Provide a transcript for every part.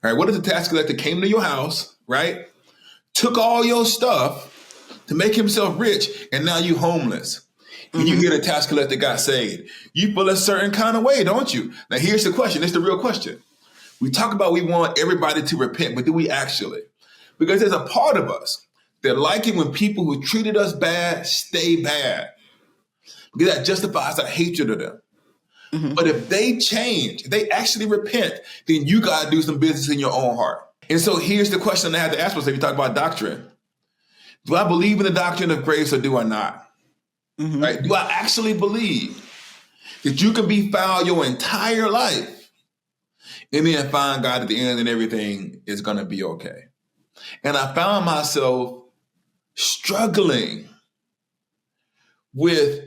All right, what if the tax collector came to your house, right? Took all your stuff to make himself rich, and now you homeless. And you hear the tax collector got saved. You feel a certain kind of way, don't you? Now here's the question. It's the real question. We talk about we want everybody to repent, but do we actually? Because there's a part of us that like it when people who treated us bad stay bad. Because that justifies our hatred of them. But if they change, if they actually repent, then you got to do some business in your own heart. And so here's the question I have to ask myself. You talk about doctrine. Do I believe in the doctrine of grace or do I not? Right? Do I actually believe that you can be foul your entire life and then find God at the end and everything is going to be okay? And I found myself struggling with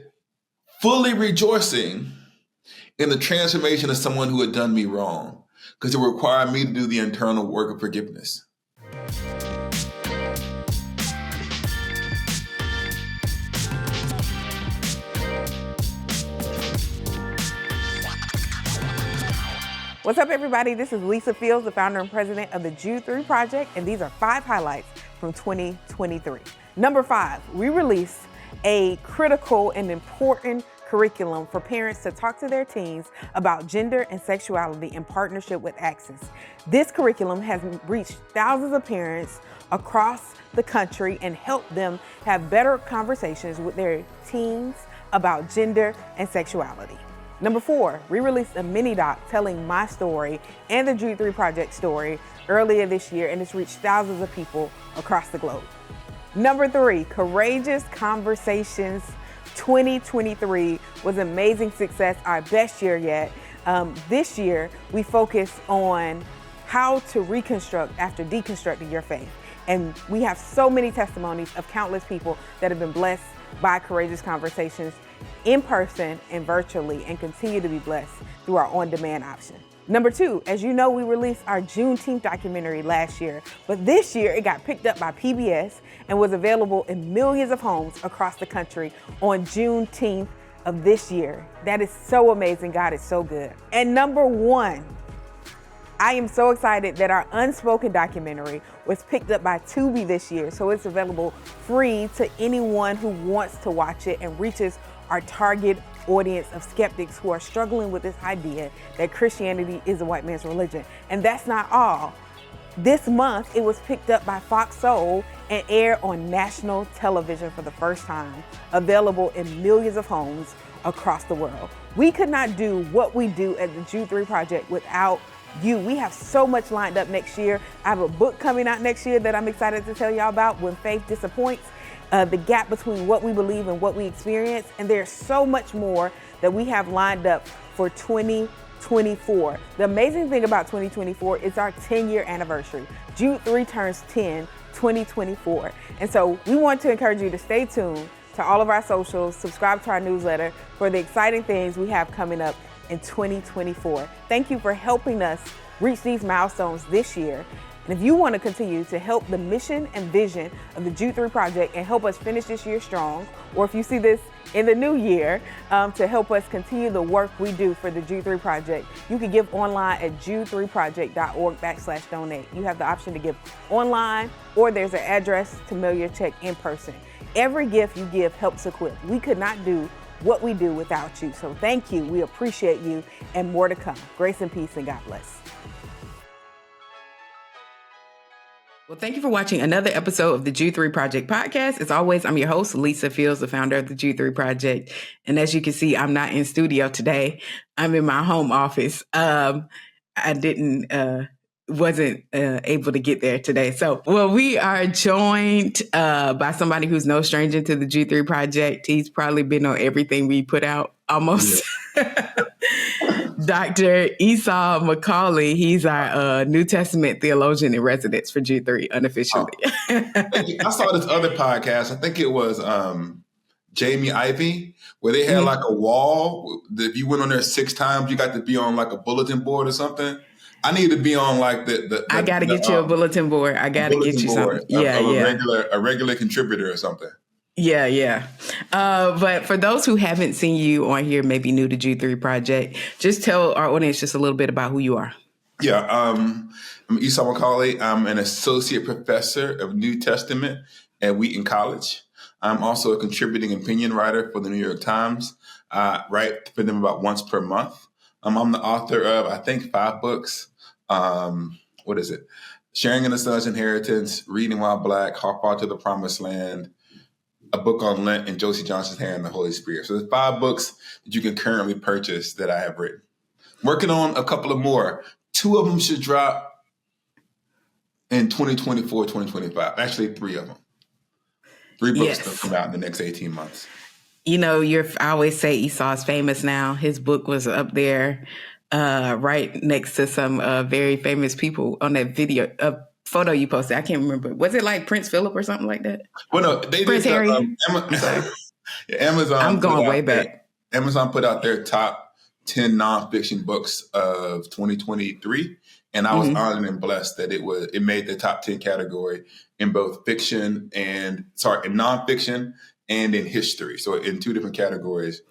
fully rejoicing in the transformation of someone who had done me wrong, because it required me to do the internal work of forgiveness. What's up, everybody? This is Lisa Fields, the founder and president of the Jude 3 Project, and these are 5 highlights from 2023. Number 5, we released a critical and important curriculum for parents to talk to their teens about gender and sexuality in partnership with Access. This curriculum has reached thousands of parents across the country and helped them have better conversations with their teens about gender and sexuality. Number 4, we released a mini doc telling my story and the Jude 3 Project story earlier this year, and it's reached thousands of people across the globe. Number 3, Courageous Conversations 2023 was amazing success, our best year yet. This year, we focused on how to reconstruct after deconstructing your faith. And we have so many testimonies of countless people that have been blessed by Courageous Conversations in person and virtually, and continue to be blessed through our on-demand option. Number 2, as you know, we released our Juneteenth documentary last year, but this year it got picked up by PBS and was available in millions of homes across the country on Juneteenth of this year. That is so amazing. God is so good. And number 1, I am so excited that our Unspoken documentary was picked up by Tubi this year, so it's available free to anyone who wants to watch it and reaches our target audience of skeptics who are struggling with this idea that Christianity is a white man's religion. And that's not all. This month, it was picked up by Fox Soul and aired on national television for the first time, available in millions of homes across the world. We could not do what we do at the Jude 3 Project without you. We have so much lined up next year. I have a book coming out next year that I'm excited to tell y'all about, When Faith Disappoints, the gap between what we believe and what we experience. And there's so much more that we have lined up for 2024. The amazing thing about 2024 is our 10-year anniversary. Jude 3 turns 10, 2024. And so we want to encourage you to stay tuned to all of our socials, subscribe to our newsletter for the exciting things we have coming up in 2024. Thank you for helping us reach these milestones this year. And if you want to continue to help the mission and vision of the Jude 3 Project and help us finish this year strong, or if you see this in the new year to help us continue the work we do for the Jude 3 Project, you can give online at jude3project.org/donate. You have the option to give online, or there's an address to mail your check in person. Every gift you give helps equip. We could not do what we do without you. So thank you. We appreciate you, and more to come. Grace and peace, and God bless. Well, thank you for watching another episode of the Jude 3 Project podcast. As always, I'm your host, Lisa Fields, the founder of the Jude 3 Project. And as you can see, I'm not in studio today. I'm in my home office. I wasn't able to get there today. So, we are joined by somebody who's no stranger to the Jude 3 Project. He's probably been on everything we put out almost. Yeah. Dr. Esau McCaulley. He's our New Testament theologian in residence for Jude 3 unofficially. I saw this other podcast. I think it was Jamie Ivey, where they had like a wall that if you went on there 6 times, you got to be on like a bulletin board or something. I need to be on like the I got to get you a bulletin board. I got to get you something. A regular contributor or something. Yeah. But for those who haven't seen you on here, maybe new to Jude 3 Project, just tell our audience just a little bit about who you are. Yeah, I'm Esau McCaulley. I'm an associate professor of New Testament at Wheaton College. I'm also a contributing opinion writer for the New York Times. Write for them about once per month. I'm the author of, I think, 5 books. What is it? Sharing in the Son's Inheritance, Reading While Black, How Far to the Promised Land, a book on Lent, and Josie Johnson's Hair and the Holy Spirit. So there's 5 books that you can currently purchase that I have written. Working on a couple of more. 2 of them should drop in 2024, 2025. Actually, 3 of them. 3 books Yes. that come out in the next 18 months. You know, I always say Esau's famous now. His book was up there right next to some very famous people on that video, photo you posted. I can't remember. Was it like Prince Philip or something like that? Well, no, they Prince did. Harry? Amazon. I'm going way back. Amazon put out their top 10 nonfiction books of 2023, and I was honored and blessed that it made the top 10 category in both in nonfiction and in history. So in 2 different categories,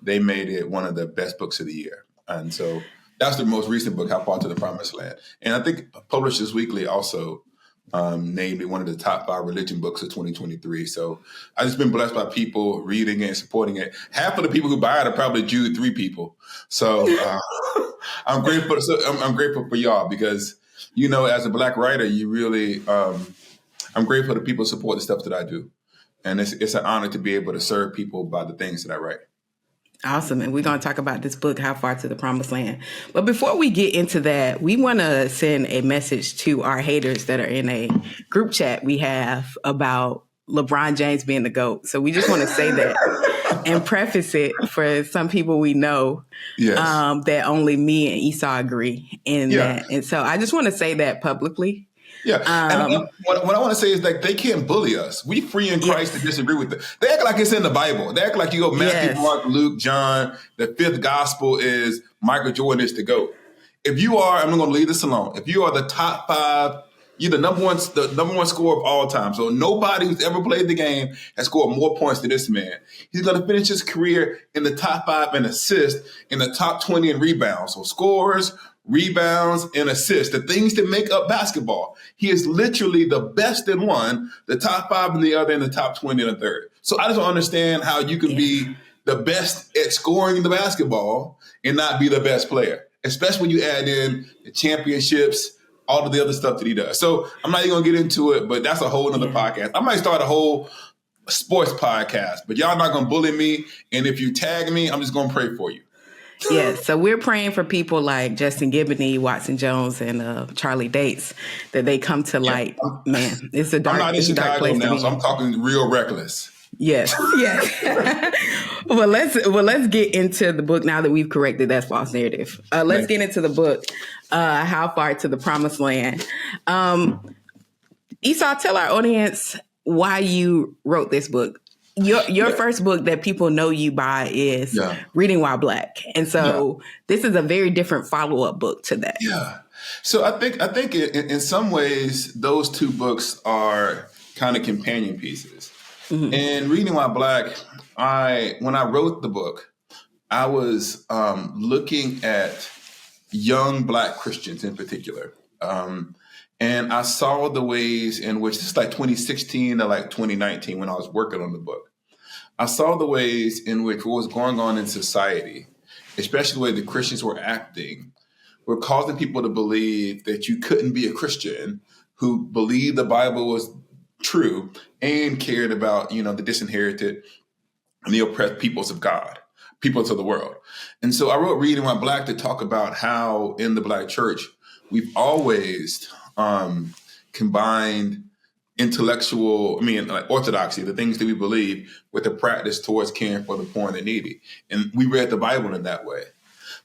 they made it one of the best books of the year. And so that's the most recent book, How Far to the Promised Land. And I think Publishers Weekly also named it one of the top 5 religion books of 2023. So I've just been blessed by people reading it and supporting it. Half of the people who buy it are probably Jude 3 people. So I'm grateful. I'm grateful for y'all because, as a Black writer, you really, I'm grateful that people support the stuff that I do. And it's an honor to be able to serve people by the things that I write. Awesome. And we're going to talk about this book, How Far to the Promised Land. But before we get into that, we want to send a message to our haters that are in a group chat we have about LeBron James being the GOAT. So we just want to say that and preface it for some people we know that only me and Esau agree in that. And so I just want to say that publicly. Yeah. And what I want to say is that they can't bully us. We free in Christ to disagree with them. They act like it's in the Bible. They act like you go Matthew, Mark, Luke, John. The 5th gospel is Michael Jordan is the GOAT. If you are, I'm going to leave this alone. If you are the top 5, you're the number one scorer of all time. So nobody who's ever played the game has scored more points than this man. He's going to finish his career in the top 5 in assists, in the top 20 in rebounds. So scorers, rebounds, and assists, the things that make up basketball. He is literally the best in one, the top 5 in the other, and the top 20 in the third. So I just don't understand how you can be the best at scoring the basketball and not be the best player, especially when you add in the championships, all of the other stuff that he does. So I'm not even going to get into it, but that's a whole other podcast. I might start a whole sports podcast, but y'all not going to bully me. And if you tag me, I'm just going to pray for you. Yeah, so we're praying for people like Justin Giboney, Watson Jones, and Charlie Dates that they come to light. Man, it's a dark, I'm not in Chicago place now, so I'm talking real reckless. Yes, yes. well, let's get into the book now that we've corrected that false narrative. Let's get into the book, How Far to the Promised Land. Esau, tell our audience why you wrote this book. Your first book that people know you by is Reading While Black. And so this is a very different follow-up book to that. Yeah. So I think in some ways, those 2 books are kind of companion pieces. Mm-hmm. And Reading While Black, when I wrote the book, I was looking at young Black Christians in particular. And I saw the ways in which, this is like 2016 to like 2019 when I was working on the book. I saw the ways in which what was going on in society, especially the way the Christians were acting, were causing people to believe that you couldn't be a Christian who believed the Bible was true and cared about, the disinherited and the oppressed peoples of God, peoples of the world. And so I wrote Reading While Black to talk about how in the Black church, we've always combined orthodoxy, the things that we believe, with the practice towards caring for the poor and the needy. And we read the Bible in that way.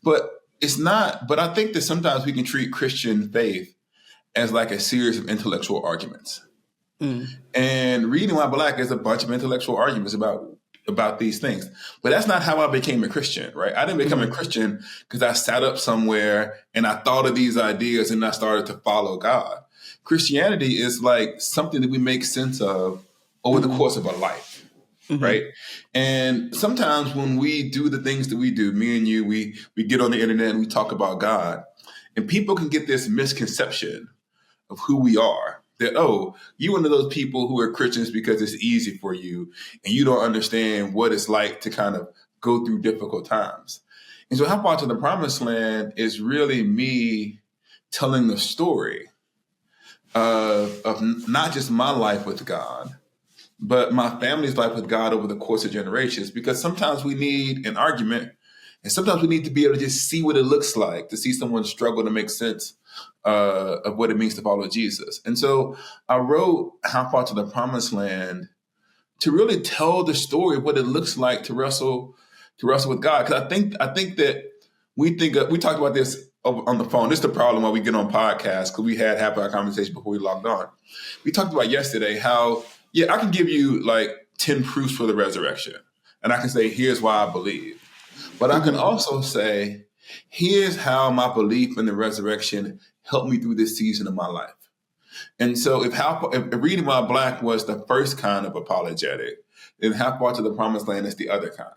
But I think that sometimes we can treat Christian faith as like a series of intellectual arguments. And Reading While Black is a bunch of intellectual arguments about these things. But that's not how I became a Christian, right? I didn't become a Christian because I sat up somewhere and I thought of these ideas and I started to follow God. Christianity is like something that we make sense of over the course of our life, right? And sometimes when we do the things that we do, me and you, we get on the internet and we talk about God. And people can get this misconception of who we are. That, oh, you're one of those people who are Christians because it's easy for you and you don't understand what it's like to kind of go through difficult times. And so How Far to the Promised Land is really me telling the story of not just my life with God, but my family's life with God over the course of generations. Because sometimes we need an argument, and sometimes we need to be able to just see what it looks like, to see someone struggle to make sense of what it means to follow Jesus. And so I wrote How Far to the Promised Land to really tell the story of what it looks like to wrestle with God. Because I think that we talked about this on the phone. This is the problem why we get on podcasts, because we had half our conversation before we logged on. We talked about yesterday how, I can give you like 10 proofs for the resurrection. And I can say, here's why I believe. But I can also say, here's how my belief in the resurrection helped me through this season of my life. And so if Reading While Black was the first kind of apologetic, then How Far to the Promised Land is the other kind.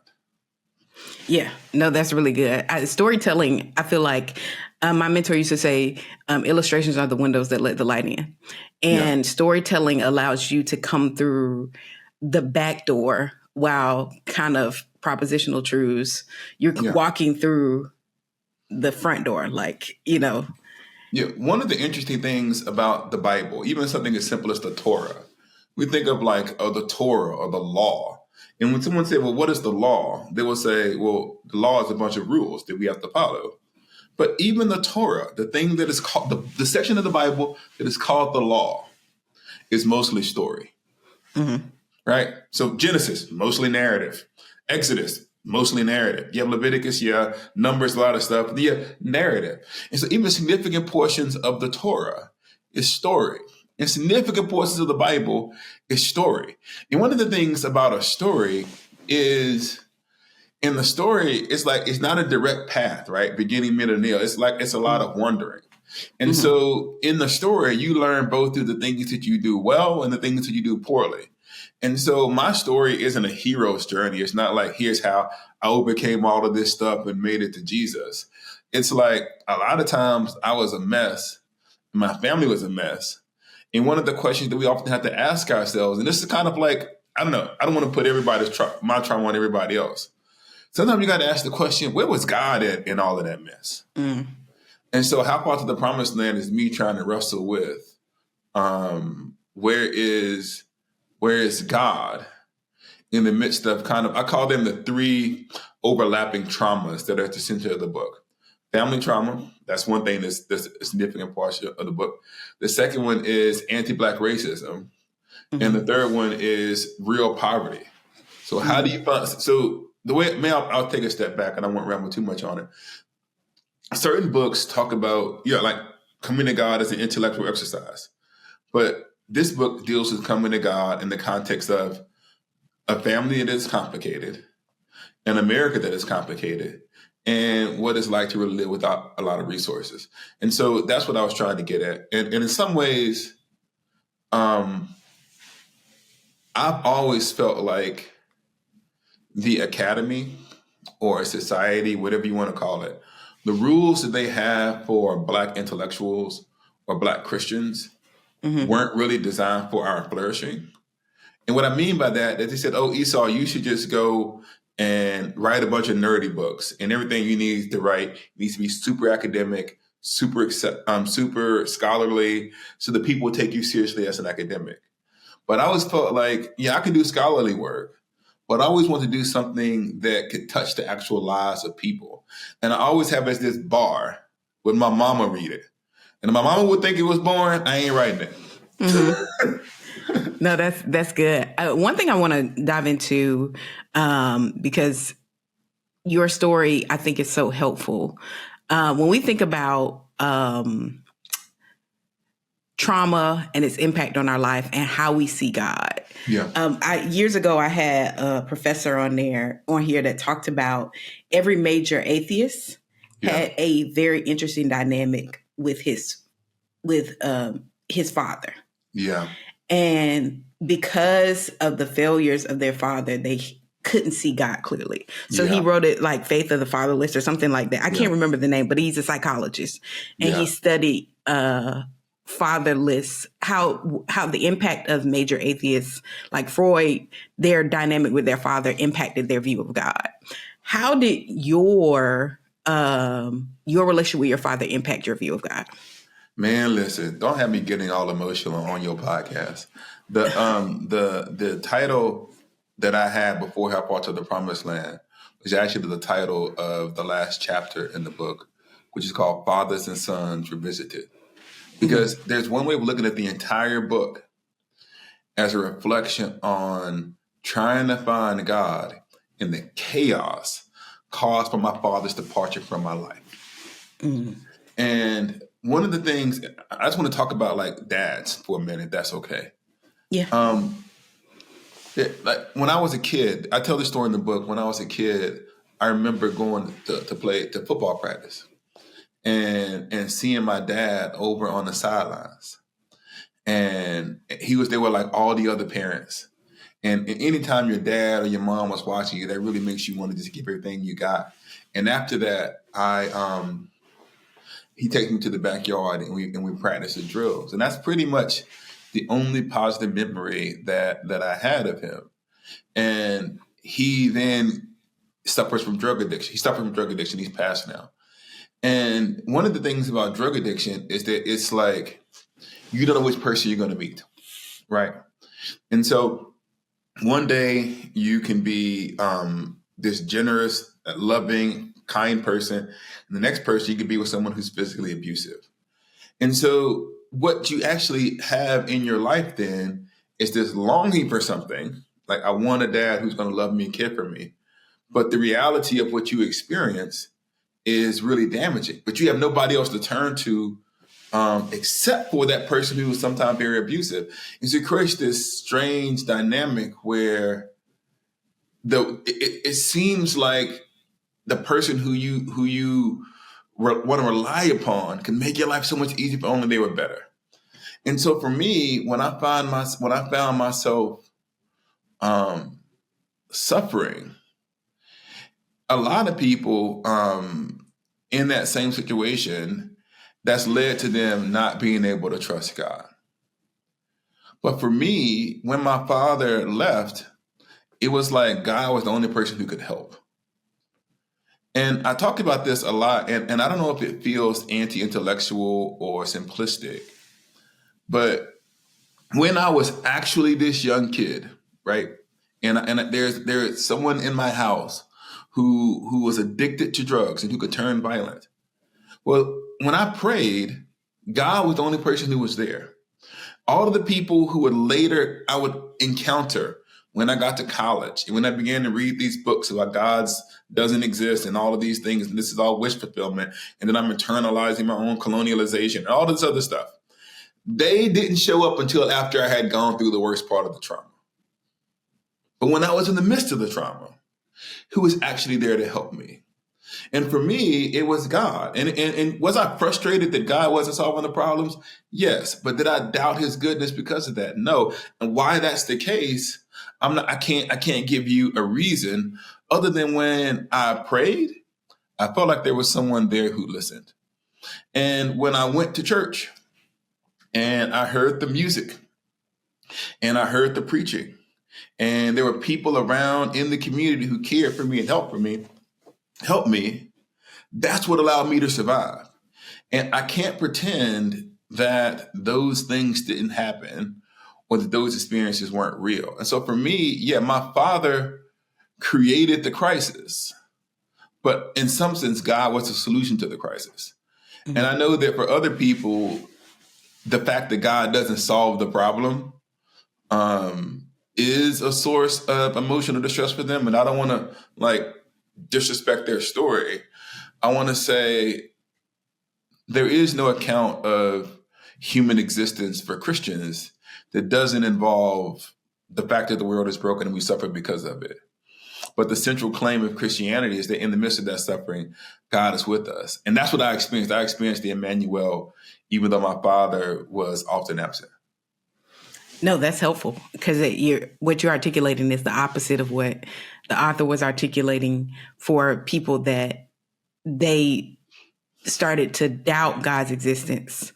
Yeah, no, that's really good. Storytelling, I feel like my mentor used to say, illustrations are the windows that let the light in. And storytelling allows you to come through the back door while kind of propositional truths. You're walking through the front door, like, Yeah, one of the interesting things about the Bible, even something as simple as the Torah, we think of like the Torah or the law. And when someone says, well, what is the law? They will say, well, the law is a bunch of rules that we have to follow. But even the Torah, the thing that is called, the section of the Bible that is called the law, is mostly story. Mm-hmm. Right? So Genesis, mostly narrative. Exodus, mostly narrative. You have Leviticus, Numbers, a lot of stuff. Narrative. And so even significant portions of the Torah is story. And significant portions of the Bible is story. And one of the things about a story is, in the story, it's not a direct path, right? Beginning, middle, and end. It's a lot of wandering. And so in the story, you learn both through the things that you do well and the things that you do poorly. And so my story isn't a hero's journey. It's not like, here's how I overcame all of this stuff and made it to Jesus. It's like, a lot of times I was a mess. My family was a mess. And one of the questions that we often have to ask ourselves, and this is kind of like, I don't know, I don't want to put my trauma on everybody else. Sometimes you got to ask the question, where was God at in all of that mess? Mm. And so How Far to the Promised Land is me trying to wrestle with, where is God in the midst of I call them the three overlapping traumas that are at the center of the book. Family trauma, that's one thing that's a significant part of the book. The second one is anti-Black racism. Mm-hmm. And the third one is real poverty. So how do you find, so the way, I'll take a step back and I won't ramble too much on it. Certain books talk about, like coming to God as an intellectual exercise. But this book deals with coming to God in the context of a family that is complicated, an America that is complicated, and what it's like to really live without a lot of resources. And so that's what I was trying to get at. And in some ways, I've always felt like the academy or society, whatever you want to call it, the rules that they have for Black intellectuals or Black Christians weren't really designed for our flourishing. And what I mean by that is they said, oh, Esau, you should just go and write a bunch of nerdy books, and everything you need to write needs to be super academic, super scholarly, so that people will take you seriously as an academic. But I always felt like, I can do scholarly work, but I always want to do something that could touch the actual lives of people. And I always have as this bar when my mama read it. And if my mama would think it was boring, I ain't writing it. Mm-hmm. No, that's good. One thing I want to dive into, because your story, I think, is so helpful. When we think about trauma and its impact on our life and how we see God. Yeah. Years ago, I had a professor on here that talked about every major atheist had a very interesting dynamic with his father. Yeah. And because of the failures of their father, they couldn't see God clearly. So he Yeah. wrote it like Faith of the Fatherless or something like that. I can't remember the name, but he's a psychologist. And he studied fatherless, how the impact of major atheists like Freud, their dynamic with their father impacted their view of God. How did your relationship with your father impact your view of God? Man, listen, don't have me getting all emotional on your podcast. The title that I had before I brought to the Promised Land was actually the title of the last chapter in the book, which is called Fathers and Sons Revisited. Because there's one way of looking at the entire book as a reflection on trying to find God in the chaos caused by my father's departure from my life. And one of the things, I just want to talk about like dads for a minute, that's okay. Yeah. Like when I was a kid, I tell the story in the book, when I was a kid, I remember going to play to football practice and seeing my dad over on the sidelines. And he was there with like all the other parents. And anytime your dad or your mom was watching you, that really makes you want to just give everything you got. And after that, he takes me to the backyard and we practice the drills. And that's pretty much the only positive memory that I had of him. And he then suffers from drug addiction. He suffered from drug addiction. He's passed now. And one of the things about drug addiction is that it's like, you don't know which person you're going to meet, right? And so one day you can be this generous, loving, kind person. And the next person you could be with someone who's physically abusive. And so what you actually have in your life then is this longing for something. Like, I want a dad who's going to love me and care for me. But the reality of what you experience is really damaging. But you have nobody else to turn to except for that person who was sometimes very abusive. And so it creates this strange dynamic where it seems like the person who you want to rely upon can make your life so much easier if only they were better. And so for me, when I found myself suffering, a lot of people in that same situation, that's led to them not being able to trust God. But for me, when my father left, it was like God was the only person who could help. And I talk about this a lot, and I don't know if it feels anti-intellectual or simplistic, but when I was actually this young kid, right, and there's someone in my house who was addicted to drugs and who could turn violent. Well, when I prayed, God was the only person who was there. All of the people who I would encounter when I got to college and when I began to read these books about God's doesn't exist and all of these things, and this is all wish fulfillment, and then I'm internalizing my own colonialization and all this other stuff. They didn't show up until after I had gone through the worst part of the trauma. But when I was in the midst of the trauma, who was actually there to help me? And for me, it was God. And was I frustrated that God wasn't solving the problems? Yes. But did I doubt his goodness because of that? No. And why that's the case, I can't give you a reason other than when I prayed, I felt like there was someone there who listened. And when I went to church and I heard the music and I heard the preaching, and there were people around in the community who cared for me and helped me, that's what allowed me to survive. And I can't pretend that those things didn't happen or that those experiences weren't real. And so for me, yeah, my father created the crisis, but in some sense, God was the solution to the crisis. Mm-hmm. And I know that for other people, the fact that God doesn't solve the problem is a source of emotional distress for them. And I don't want to disrespect their story. I want to say there is no account of human existence for Christians that doesn't involve the fact that the world is broken and we suffer because of it. But the central claim of Christianity is that in the midst of that suffering, God is with us. And that's what I experienced. I experienced the Emmanuel, even though my father was often absent. No, that's helpful because what you're articulating is the opposite of what the author was articulating for people that they started to doubt God's existence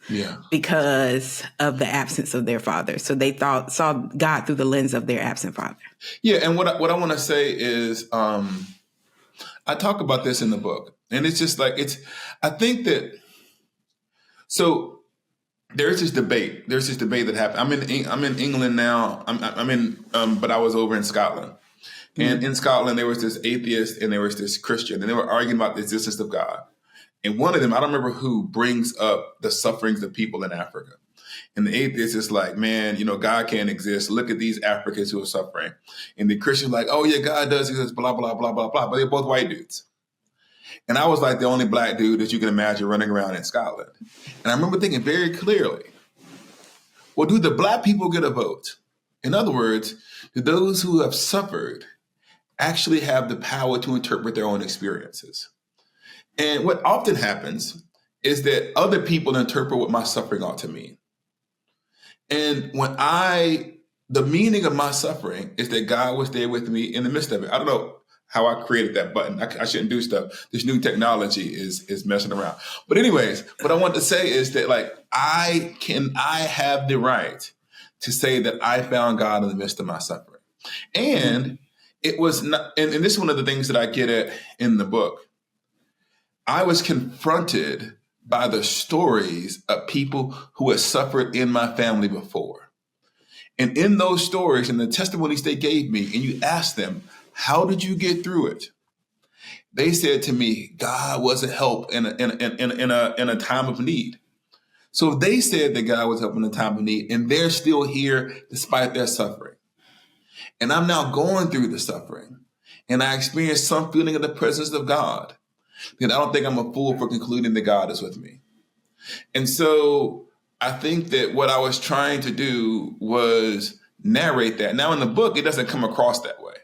because of the absence of their father. So they saw God through the lens of their absent father. Yeah, and what I want to say is, I talk about this in the book, and it's just like I think that so. There's this debate. There's this debate that happened. I'm in England now. But I was over in Scotland, and in Scotland there was this atheist and there was this Christian, and they were arguing about the existence of God. And one of them, I don't remember who, brings up the sufferings of people in Africa. And the atheist is like, man, God can't exist. Look at these Africans who are suffering. And the Christian's like, oh yeah, God does exist. Blah blah blah blah blah. But they're both white dudes. And I was like the only black dude that you can imagine running around in Scotland. And I remember thinking very clearly, well, do the black people get a vote? In other words, do those who have suffered actually have the power to interpret their own experiences? And what often happens is that other people interpret what my suffering ought to mean. And the meaning of my suffering is that God was there with me in the midst of it. I don't know how I created that button. I shouldn't do stuff. This new technology is messing around. But anyways, what I want to say is that I have the right to say that I found God in the midst of my suffering. And it was not, and this is one of the things that I get at in the book. I was confronted by the stories of people who had suffered in my family before. And in those stories and the testimonies they gave me, and you ask them, how did you get through it? They said to me, God was a help in a time of need. So they said that God was helping in a time of need, and they're still here despite their suffering. And I'm now going through the suffering, and I experienced some feeling of the presence of God. Then I don't think I'm a fool for concluding that God is with me. And so I think that what I was trying to do was narrate that. Now in the book, it doesn't come across that way.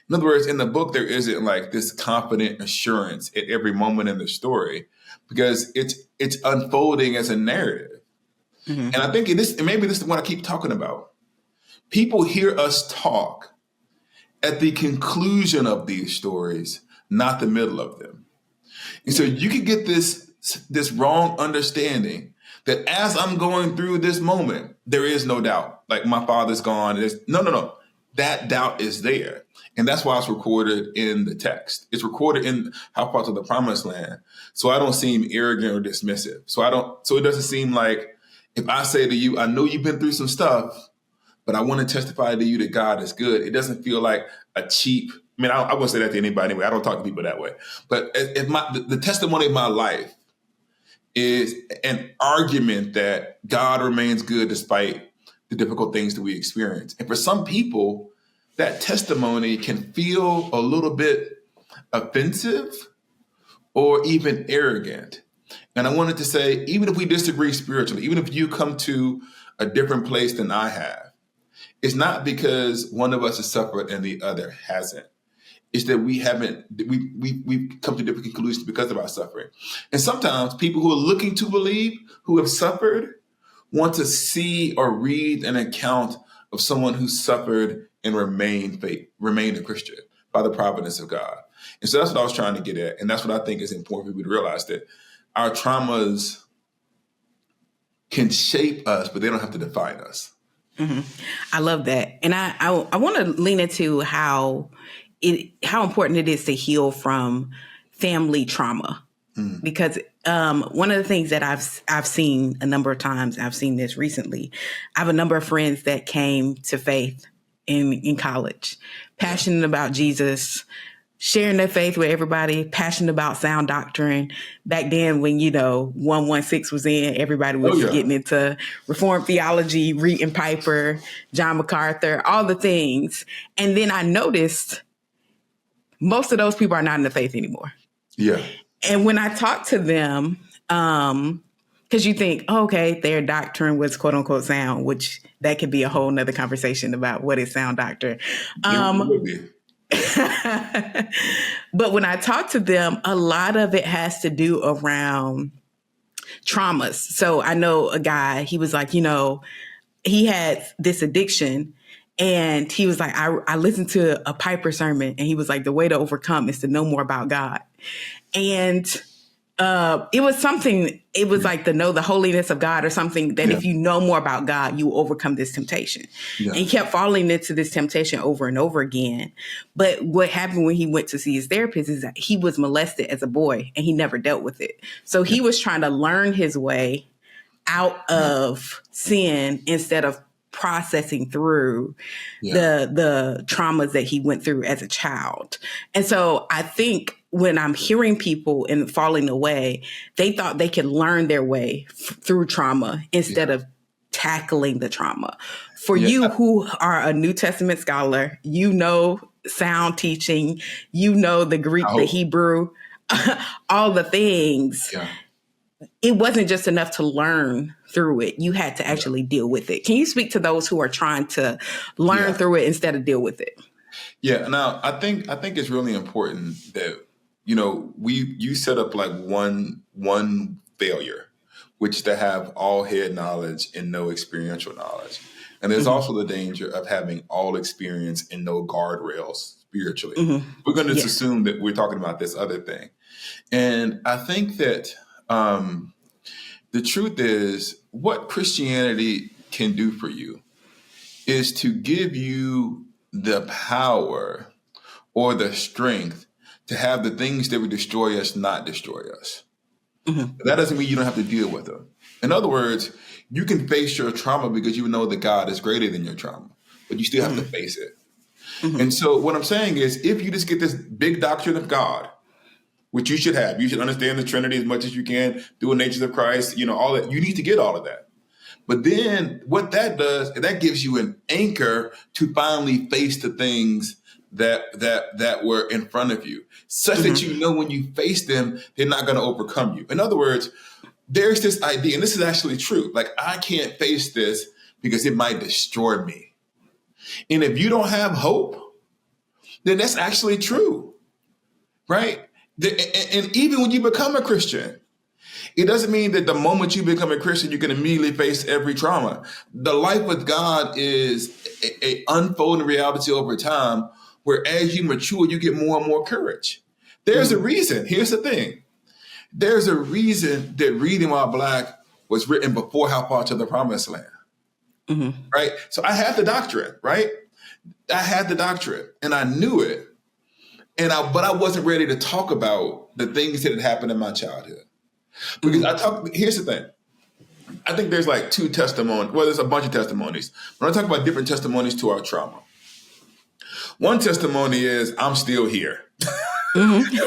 In other words, in the book, there isn't this confident assurance at every moment in the story because it's unfolding as a narrative. Mm-hmm. And I think maybe this is what I keep talking about. People hear us talk at the conclusion of these stories, not the middle of them. And so you can get this wrong understanding that as I'm going through this moment, there is no doubt. My father's gone. No. That doubt is there. And that's why it's recorded in the text. It's recorded in how far to the promised land. So I don't seem arrogant or dismissive. So it doesn't seem like if I say to you, I know you've been through some stuff, but I want to testify to you that God is good. It doesn't feel like a cheap, I wouldn't say that to anybody anyway. I don't talk to people that way. But if the testimony of my life is an argument that God remains good despite the difficult things that we experience. And for some people, that testimony can feel a little bit offensive or even arrogant. And I wanted to say, even if we disagree spiritually, even if you come to a different place than I have, it's not because one of us has suffered and the other hasn't. It's that we've come to different conclusions because of our suffering. And sometimes people who are looking to believe, who have suffered, want to see or read an account of someone who suffered and remained a Christian by the providence of God. And so that's what I was trying to get at. And that's what I think is important for people to realize, that our traumas can shape us, but they don't have to define us. Mm-hmm. I love that. And I want to lean into how important it is to heal from family trauma. Because one of the things that I've seen a number of times, I've seen this recently, I have a number of friends that came to faith in college, passionate about Jesus, sharing their faith with everybody, passionate about sound doctrine. Back then when, 116 was in, everybody was getting into Reformed theology, reading Piper, John MacArthur, all the things. And then I noticed most of those people are not in the faith anymore. Yeah. And when I talk to them, because you think, okay, their doctrine was quote unquote sound, which that could be a whole nother conversation about what is sound doctrine. But when I talk to them, a lot of it has to do around traumas. So I know a guy, he was like, he had this addiction. And he was like, I listened to a Piper sermon, and he was like, the way to overcome is to know more about God. And it was something, it was like to know the holiness of God, or something that if you know more about God, you will overcome this temptation. Yeah. And he kept falling into this temptation over and over again. But what happened when he went to see his therapist is that he was molested as a boy, and he never dealt with it. So he was trying to learn his way out of sin instead of processing through the traumas that he went through as a child. And so I think when I'm hearing people and falling away, they thought they could learn their way through trauma instead of tackling the trauma. For you who are a New Testament scholar, you know sound teaching, you know the Greek, the Hebrew, all the things. Yeah. It wasn't just enough to learn through it. You had to actually deal with it. Can you speak to those who are trying to learn through it instead of deal with it? Yeah. Now, I think it's really important that, you set up like one failure, which to have all head knowledge and no experiential knowledge. And there's also the danger of having all experience and no guardrails spiritually. We're going to just assume that we're talking about this other thing. And I think that the truth is, what Christianity can do for you is to give you the power or the strength to have the things that would destroy us not destroy us. That doesn't mean you don't have to deal with them. In other words, you can face your trauma because you know that God is greater than your trauma, but you still have to face it. And so what I'm saying is, if you just get this big doctrine of God, which you should have. You should understand the Trinity as much as you can, dual natures of Christ, all that. You need to get all of that. But then what that does, that gives you an anchor to finally face the things that were in front of you, such that when you face them, they're not going to overcome you. In other words, there's this idea, and this is actually true. Like, I can't face this because it might destroy me. And if you don't have hope, then that's actually true, right? And even when you become a Christian, it doesn't mean that the moment you become a Christian, you can immediately face every trauma. The life with God is a unfolding reality over time, where as you mature, you get more and more courage. There's a reason. Here's the thing. There's a reason that Reading While Black was written before How Far to the Promised Land, right? So I had the doctrine, right? I had the doctrine, and I knew it. But I wasn't ready to talk about the things that had happened in my childhood. Because here's the thing. I think there's like two testimonies. Well, there's a bunch of testimonies. When I talk about different testimonies to our trauma, one testimony is, I'm still here. Like, you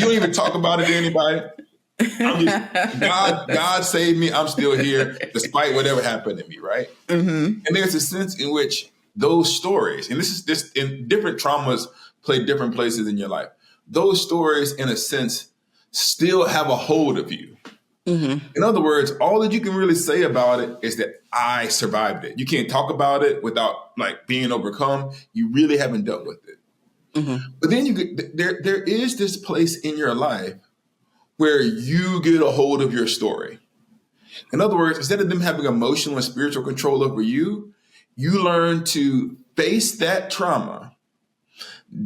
don't even talk about it to anybody. God saved me. I'm still here despite whatever happened to me, right? And there's a sense in which those stories, and this is just in different traumas play different places in your life. Those stories, in a sense, still have a hold of you. In other words, all that you can really say about it is that I survived it. You can't talk about it without like being overcome. You really haven't dealt with it. But then there is this place in your life where you get a hold of your story. In other words, instead of them having emotional and spiritual control over you, you learn to face that trauma,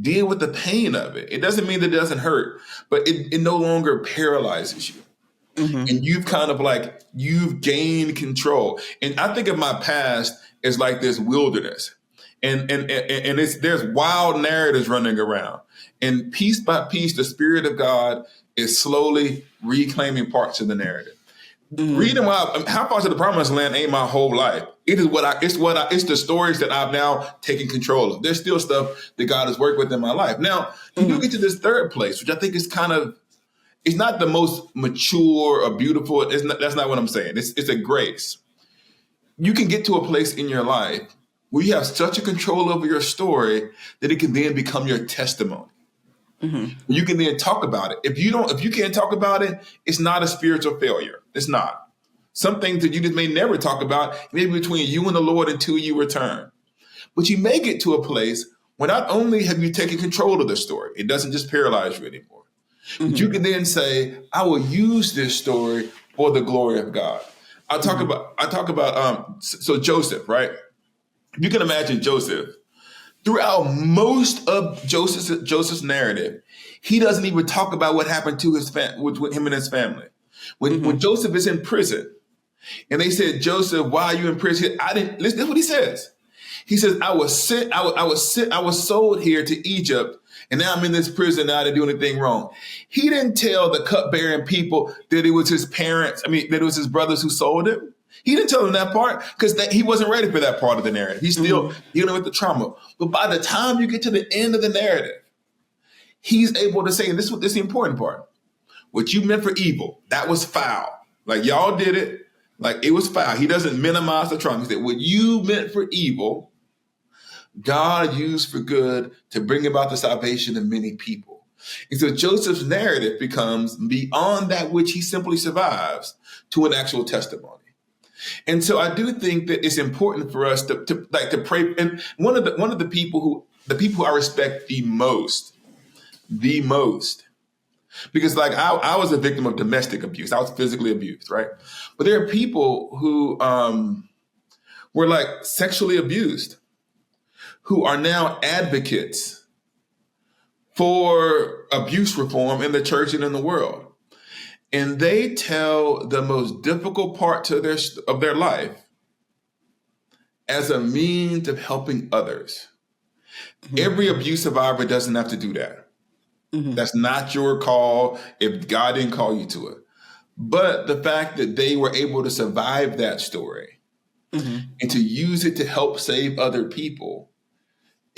deal with the pain of it. It doesn't mean that it doesn't hurt, but it no longer paralyzes you. And you've gained control. And I think of my past as like this wilderness. And there's wild narratives running around. And piece by piece, the Spirit of God is slowly reclaiming parts of the narrative. Reading How Far to the Promised Land ain't my whole life. It's the stories that I've now taken control of. There's still stuff that God has worked with in my life. Now, you do get to this third place, which I think is it's not the most mature or beautiful. That's not what I'm saying. It's a grace. You can get to a place in your life where you have such a control over your story that it can then become your testimony. You can then talk about it. If you can't talk about it, it's not a spiritual failure. It's not. Some things that you just may never talk about, maybe between you and the Lord until you return. But you may get to a place where not only have you taken control of the story, it doesn't just paralyze you anymore. But you can then say, I will use this story for the glory of God. I talk about so Joseph, right? You can imagine Joseph throughout most of Joseph's narrative. He doesn't even talk about what happened to his with him and his family. When Joseph is in prison, and they said, Joseph, why are you in prison? I didn't listen. This is what he says. He says, I was sold here to Egypt, and now I'm in this prison. Now I didn't do anything wrong. He didn't tell the cupbearing people that it was his parents. That it was his brothers who sold him. He didn't tell them that part because he wasn't ready for that part of the narrative. He's still dealing with the trauma. But by the time you get to the end of the narrative, he's able to say, and this is the important part, what you meant for evil, that was foul. Like y'all did it, like it was foul. He doesn't minimize the trauma. He said, what you meant for evil, God used for good to bring about the salvation of many people. And so Joseph's narrative becomes beyond that which he simply survives to an actual testimony. And so I do think that it's important for us to pray. And one of the people who I respect the most, because like I was a victim of domestic abuse. I was physically abused, right? But there are people who were like sexually abused, who are now advocates for abuse reform in the church and in the world. And they tell the most difficult parts of their life as a means of helping others. Mm-hmm. Every abuse survivor doesn't have to do that. Mm-hmm. That's not your call if God didn't call you to it. But the fact that they were able to survive that story and to use it to help save other people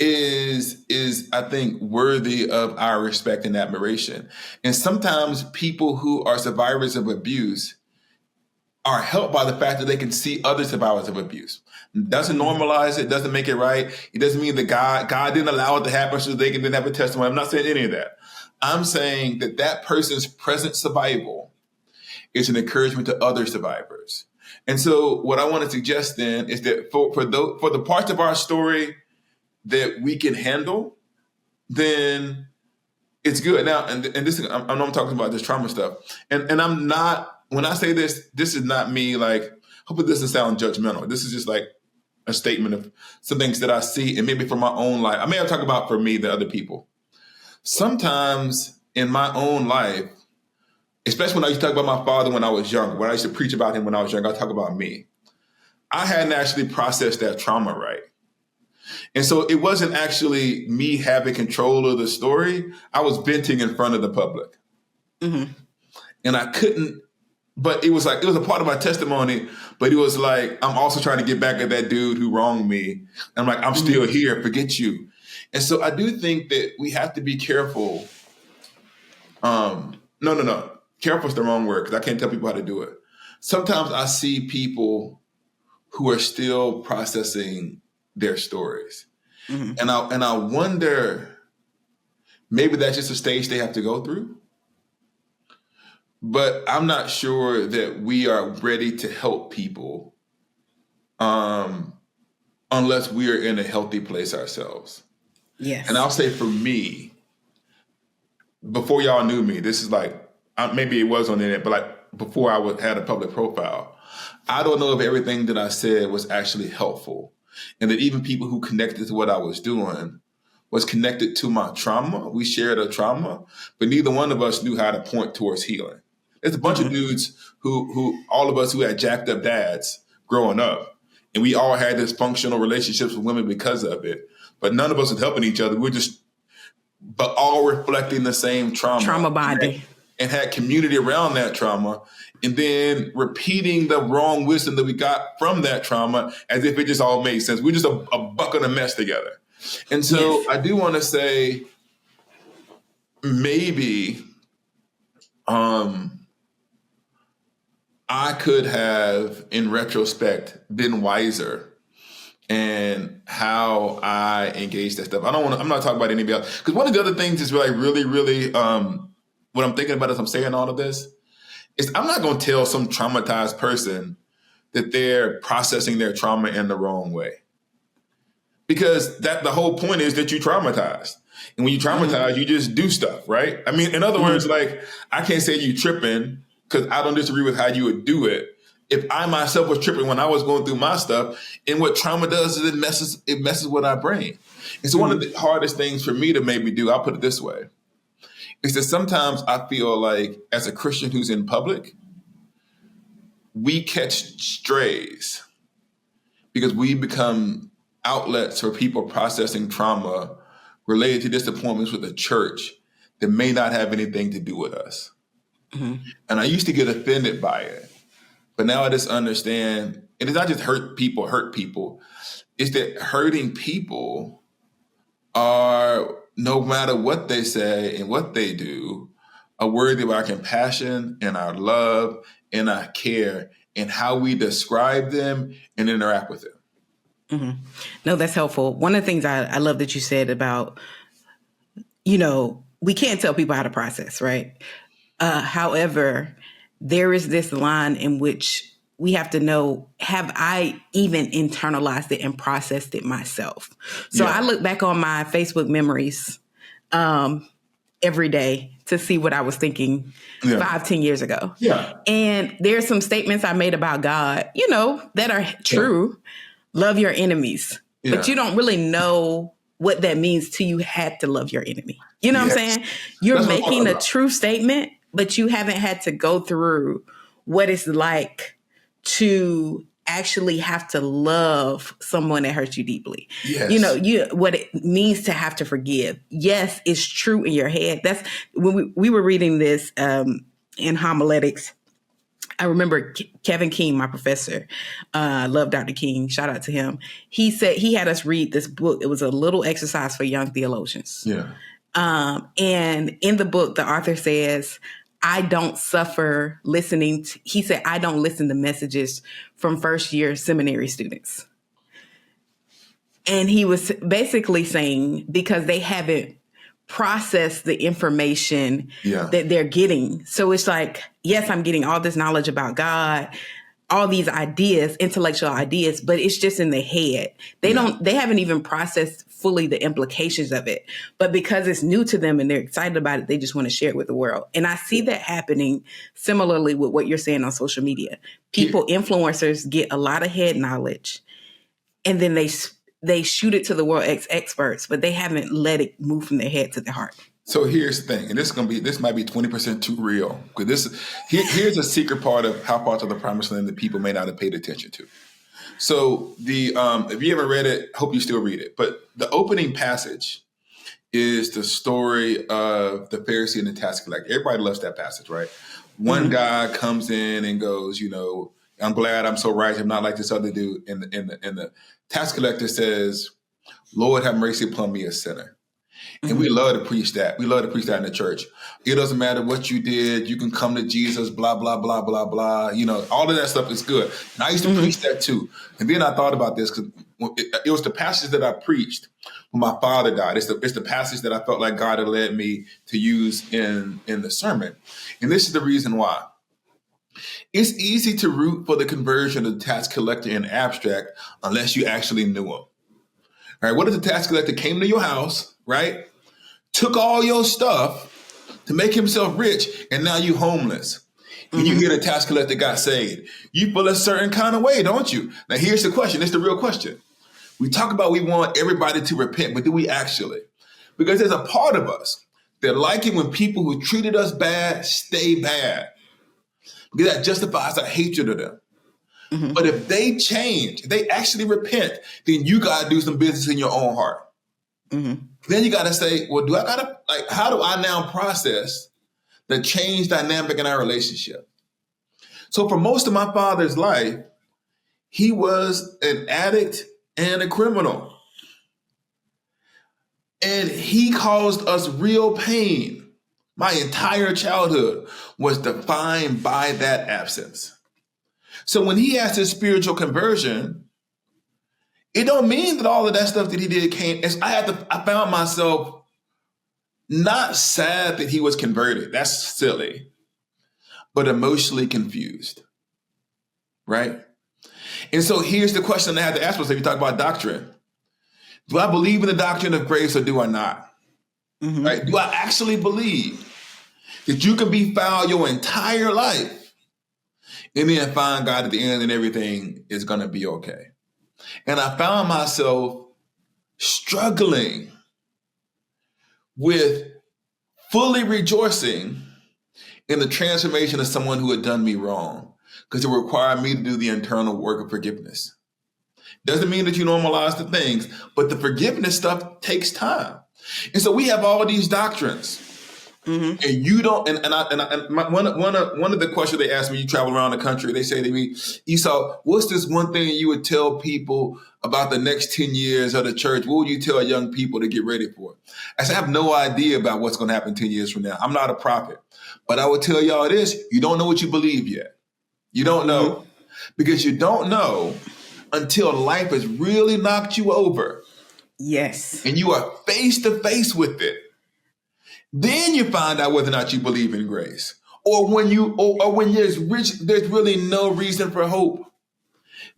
is I think worthy of our respect and admiration. And sometimes people who are survivors of abuse are helped by the fact that they can see other survivors of abuse. It doesn't normalize it, doesn't make it right. It doesn't mean that God didn't allow it to happen so they can then have a testimony. I'm not saying any of that. I'm saying that person's present survival is an encouragement to other survivors. And so what I want to suggest then is that for the parts of our story that we can handle, then it's good. Now, and this, I know I'm talking about this trauma stuff, and I'm not, when I say this is not me, like, hopefully this doesn't sound judgmental. This is just like a statement of some things that I see, and maybe from my own life. I may have talked about for me, the other people. Sometimes in my own life, especially when I used to talk about my father when I was young, when I used to preach about him when I was young, I talk about me. I hadn't actually processed that trauma right. And so it wasn't actually me having control of the story. I was venting in front of the public. Mm-hmm. And I couldn't, but it was a part of my testimony, but it was like, I'm also trying to get back at that dude who wronged me. I'm like, I'm still here, forget you. And so I do think that we have to be careful. No. Careful is the wrong word because I can't tell people how to do it. Sometimes I see people who are still processing their stories. Mm-hmm. And I wonder, maybe that's just a stage they have to go through. But I'm not sure that we are ready to help people unless we are in a healthy place ourselves. Yes. And I'll say for me, before y'all knew me, this is like, maybe it was on the internet, but like before I had a public profile, I don't know if everything that I said was actually helpful. And that even people who connected to what I was doing was connected to my trauma. We shared a trauma, but neither one of us knew how to point towards healing. There's a bunch of dudes who all of us who had jacked up dads growing up, and we all had dysfunctional relationships with women because of it, but none of us was helping each other. But all reflecting the same trauma. Trauma bonding. And had community around that trauma, and then repeating the wrong wisdom that we got from that trauma as if it just all made sense. We're just a bucket of mess together. And so yes. I do want to say maybe I could have, in retrospect, been wiser and how I engage that stuff. I'm not talking about anybody else. Because one of the other things is really, what I'm thinking about as I'm saying all of this is I'm not going to tell some traumatized person that they're processing their trauma in the wrong way. Because the whole point is that you traumatized. And when you traumatize, you just do stuff, right? I mean, in other words, like, I can't say you tripping because I don't disagree with how you would do it. if I myself was tripping when I was going through my stuff. And what trauma does is it messes with our brain. And so one of the hardest things for me to maybe do, I'll put it this way, is that sometimes I feel like as a Christian who's in public, we catch strays because we become outlets for people processing trauma related to disappointments with the church that may not have anything to do with us. And I used to get offended by it. But now I just understand, and it's not just hurt people. It's that hurting people are, no matter what they say and what they do, are worthy of our compassion and our love and our care and how we describe them and interact with them. No, that's helpful. One of the things I love that you said about, we can't tell people how to process, right? However, there is this line in which we have to know, have I even internalized it and processed it myself? So I look back on my Facebook memories every day to see what I was thinking 5-10 years ago. Yeah. And there's some statements I made about God, that are true. Love your enemies. Yeah. But you don't really know what that means till you had to love your enemy. You know what I'm saying? You're making a true statement, but you haven't had to go through what it's like to actually have to love someone that hurt you deeply. Yes. What it means to have to forgive. Yes, it's true in your head. That's when we were reading this in homiletics. I remember Kevin King, my professor, love Dr. King. Shout out to him. He said he had us read this book. It was a little exercise for young theologians. Yeah. And in the book, the author says, I don't suffer listening. He said, I don't listen to messages from first year seminary students. And he was basically saying, because they haven't processed the information that they're getting. So it's like, yes, I'm getting all this knowledge about God, all these ideas, intellectual ideas, but it's just in their head. They haven't even processed fully the implications of it. But because it's new to them and they're excited about it, they just want to share it with the world. And I see that happening similarly with what you're saying on social media. Influencers get a lot of head knowledge and then they shoot it to the world experts, but they haven't let it move from their head to their heart. So here's the thing, and this might be 20% too real, because here's a secret part of how parts of the Promised Land that people may not have paid attention to. So if you haven't read it, hope you still read it. But the opening passage is the story of the Pharisee and the tax collector. Everybody loves that passage, right? One guy comes in and goes, I'm glad I'm so righteous. I'm not like this other dude. And the tax collector says, Lord, have mercy upon me, a sinner. And we love to preach that. We love to preach that in the church. It doesn't matter what you did. You can come to Jesus, blah, blah, blah, blah, blah. All of that stuff is good. And I used to preach that too. And then I thought about this because it was the passage that I preached when my father died. It's the passage that I felt like God had led me to use in the sermon. And this is the reason why. It's easy to root for the conversion of the tax collector in abstract unless you actually knew him. All right, what if the tax collector came to your house, right? Took all your stuff to make himself rich, and now you homeless. And you get a tax collector got saved. You feel a certain kind of way, don't you? Now here's the question. It's the real question. We talk about we want everybody to repent, but do we actually? Because there's a part of us that like it when people who treated us bad stay bad. Because that justifies our hatred of them. But if they change, if they actually repent, then you got to do some business in your own heart. Then you got to say, well, how do I now process the change dynamic in our relationship? So for most of my father's life, he was an addict and a criminal. And he caused us real pain. My entire childhood was defined by that absence. So when he has his spiritual conversion, it don't mean that all of that stuff that he did came. I found myself not sad that he was converted. That's silly, but emotionally confused, right? And so here's the question I have to ask myself. You talk about doctrine. Do I believe in the doctrine of grace or do I not? Right? Do I actually believe that you can be foul your entire life and then find God at the end and everything is going to be okay. And I found myself struggling with fully rejoicing in the transformation of someone who had done me wrong, because it required me to do the internal work of forgiveness. Doesn't mean that you normalize the things, but the forgiveness stuff takes time. And so we have all these doctrines. And you don't, one of the questions they ask me, you travel around the country, they say to me, Esau, what's this one thing you would tell people about the next 10 years of the church? What would you tell young people to get ready for? I said, I have no idea about what's going to happen 10 years from now. I'm not a prophet, but I would tell y'all this, you don't know what you believe yet. You don't know, because you don't know until life has really knocked you over. Yes. And you are face to face with it. Then you find out whether or not you believe in grace, or when there's really no reason for hope.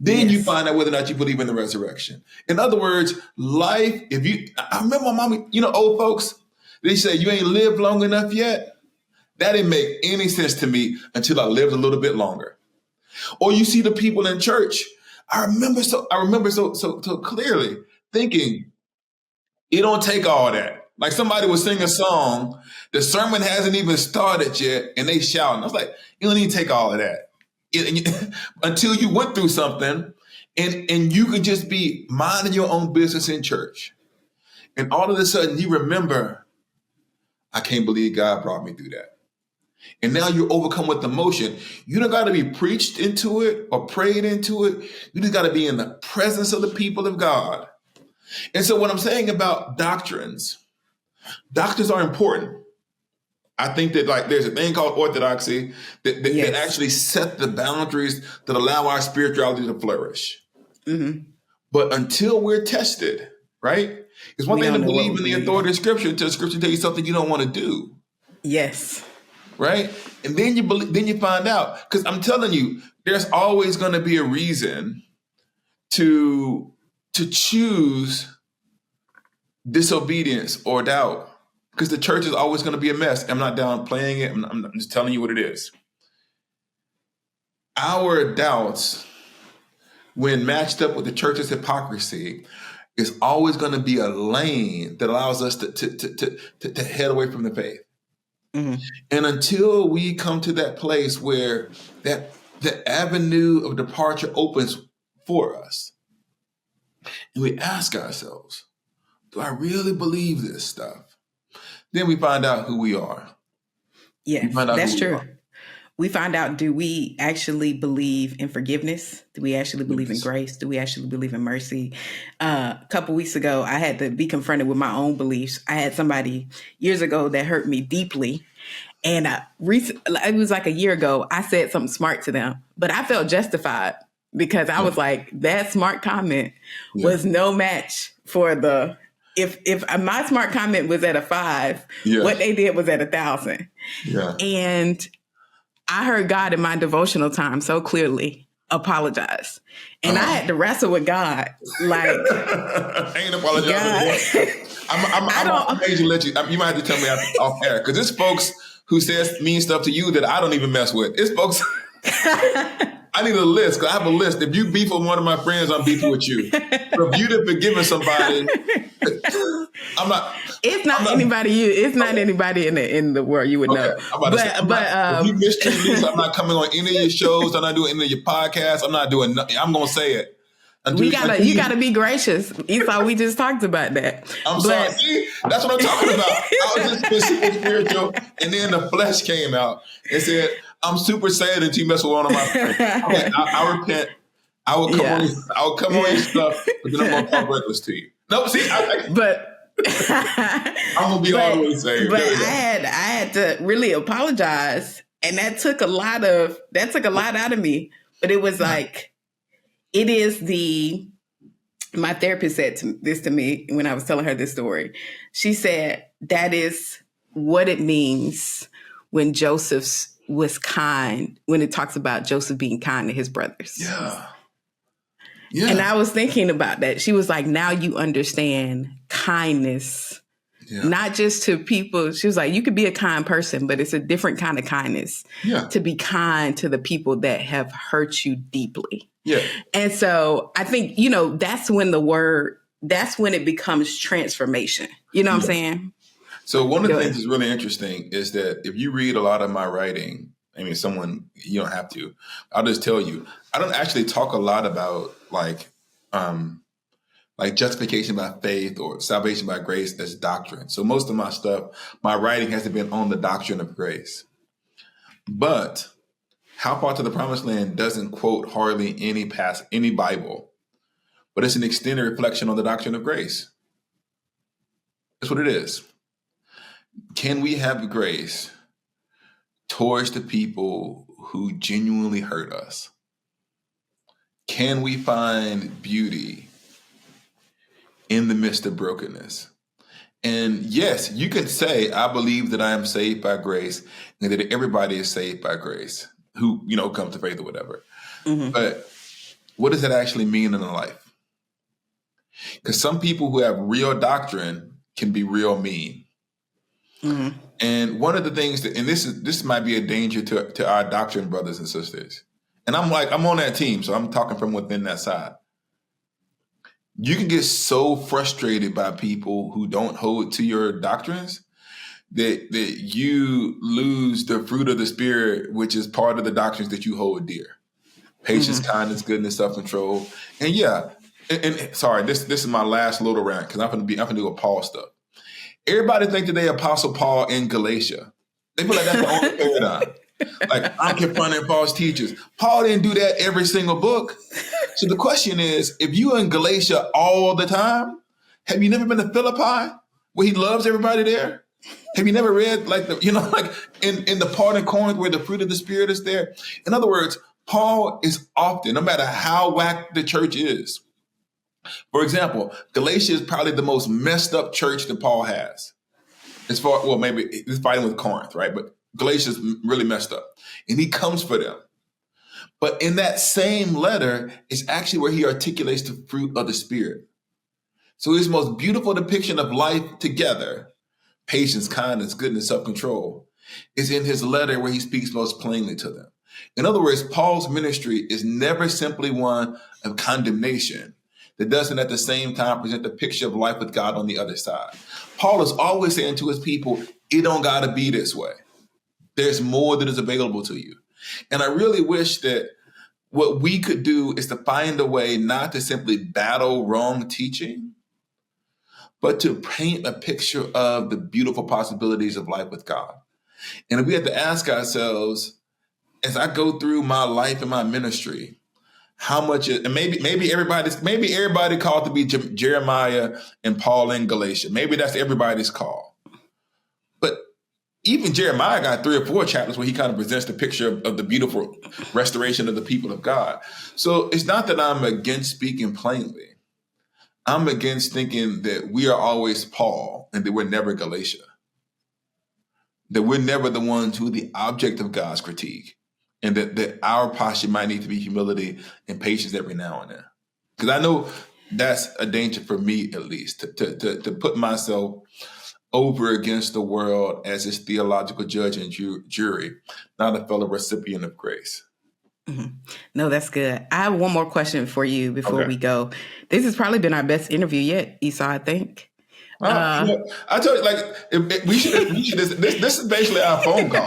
Then you find out whether or not you believe in the resurrection. In other words, life. I remember my mom. Old folks, they say you ain't lived long enough yet. That didn't make any sense to me until I lived a little bit longer. Or you see the people in church. I remember so clearly thinking, it don't take all that. Like somebody would sing a song, the sermon hasn't even started yet, and they shouting. I was like, you don't need to take all of that until you went through something, and you could just be minding your own business in church. And all of a sudden you remember, I can't believe God brought me through that. And now you're overcome with emotion. You don't got to be preached into it or prayed into it. You just got to be in the presence of the people of God. And so what I'm saying about doctrines are important. I think that there's a thing called orthodoxy that actually set the boundaries that allow our spirituality to flourish. But until we're tested, right? It's one thing to believe in the authority of Scripture until Scripture tells you something you don't want to do. Yes. Right? And then you find out, because I'm telling you, there's always going to be a reason to choose disobedience or doubt, because the church is always going to be a mess. I'm not downplaying it. I'm just telling you what it is. Our doubts, when matched up with the church's hypocrisy, is always going to be a lane that allows us to head away from the faith. And until we come to that place where the avenue of departure opens for us, and we ask ourselves, do I really believe this stuff? Then we find out who we are. Yes, that's true. We find out, do we actually believe in forgiveness? Do we actually believe in grace? Do we actually believe in mercy? A couple weeks ago, I had to be confronted with my own beliefs. I had somebody years ago that hurt me deeply. And it was like a year ago, I said something smart to them, but I felt justified because I was like, that smart comment was no match for the... If my smart comment was at a 5, what they did was at 1,000. And I heard God in my devotional time so clearly apologize. And I had to wrestle with God. Like, I ain't apologizing. I'm amazed to let you. You might have to tell me off air, because it's folks who says mean stuff to you that I don't even mess with. It's folks. I need a list, because I have a list. If you beef with one of my friends, I'm beefing with you. So if you'd have forgiven somebody, I'm not. It's not anybody. It's not anybody in the world you would know. If you mistreat me, so I'm not coming on any of your shows. I'm not doing any of your podcasts. I'm not doing nothing. I'm gonna say it. You gotta be gracious. Esau, we just talked about that. Sorry. See, that's what I'm talking about. I was just super spiritual, and then the flesh came out and said, I'm super sad that you mess with one of my friends. Okay, I repent. I will come on your stuff, but then I'm gonna talk reckless to you. No, see, but I'm gonna be all the way saved. But I had to really apologize, and that took a lot out of me. But it was like, it is my therapist said this to me when I was telling her this story. She said, that is what it means when Joseph was kind, when it talks about Joseph being kind to his brothers. Yeah. And I was thinking about that. She was like, now you understand kindness Yeah. Not just to people. She was like, you could be a kind person, but it's a different kind of kindness. Yeah. To be kind to the people that have hurt you deeply. Yeah. And so I think, that's when it becomes transformation. You know what I'm saying? So one of the things that's really interesting is that if you read a lot of my writing, I mean, you don't have to, I'll just tell you, I don't actually talk a lot about like justification by faith or salvation by grace as doctrine. So most of my stuff, my writing hasn't been on the doctrine of grace. But How Far to the Promised Land doesn't quote hardly any Bible, but it's an extended reflection on the doctrine of grace. That's what it is. Can we have grace towards the people who genuinely hurt us? Can we find beauty in the midst of brokenness? And yes, you can say, I believe that I am saved by grace and that everybody is saved by grace who, come to faith or whatever. Mm-hmm. But what does that actually mean in a life? Because some people who have real doctrine can be real mean. Mm-hmm. And one of the things and this might be a danger to our doctrine brothers and sisters. And I'm on that team, so I'm talking from within that side. You can get so frustrated by people who don't hold to your doctrines that you lose the fruit of the Spirit, which is part of the doctrines that you hold dear. Patience, mm-hmm. kindness, goodness, self-control. And yeah, and sorry, this is my last little rant because I'm gonna do a Paul stuff. Everybody think that they Apostle Paul in Galatia. They feel like that's the only paradigm. Like, I'm confronting false teachers. Paul didn't do that every single book. So the question is, if you in Galatia all the time, have you never been to Philippi where he loves everybody there? Have you never read in the part in Corinth where the fruit of the Spirit is there? In other words, Paul is often, no matter how whack the church is. For example, Galatia is probably the most messed up church that Paul has. Maybe it's fighting with Corinth, right? But Galatia's really messed up. And he comes for them. But in that same letter is actually where he articulates the fruit of the Spirit. So his most beautiful depiction of life together, patience, kindness, goodness, self-control, is in his letter where he speaks most plainly to them. In other words, Paul's ministry is never simply one of condemnation that doesn't at the same time present the picture of life with God on the other side. Paul is always saying to his people, it don't gotta be this way. There's more that is available to you. And I really wish that what we could do is to find a way not to simply battle wrong teaching, but to paint a picture of the beautiful possibilities of life with God. And if we have to ask ourselves, as I go through my life and my ministry, how much, and maybe everybody called to be Jeremiah and Paul in Galatia. Maybe that's everybody's call. But even Jeremiah got 3 or 4 chapters where he kind of presents the picture of the beautiful restoration of the people of God. So it's not that I'm against speaking plainly. I'm against thinking that we are always Paul and that we're never Galatia. That we're never the ones who are the object of God's critique. And that our posture might need to be humility and patience every now and then. Because I know that's a danger for me, at least, to put myself over against the world as its theological judge and jury, not a fellow recipient of grace. Mm-hmm. No, that's good. I have one more question for you before we go. This has probably been our best interview yet, Esau, I think. I told you, we should. This is basically our phone call.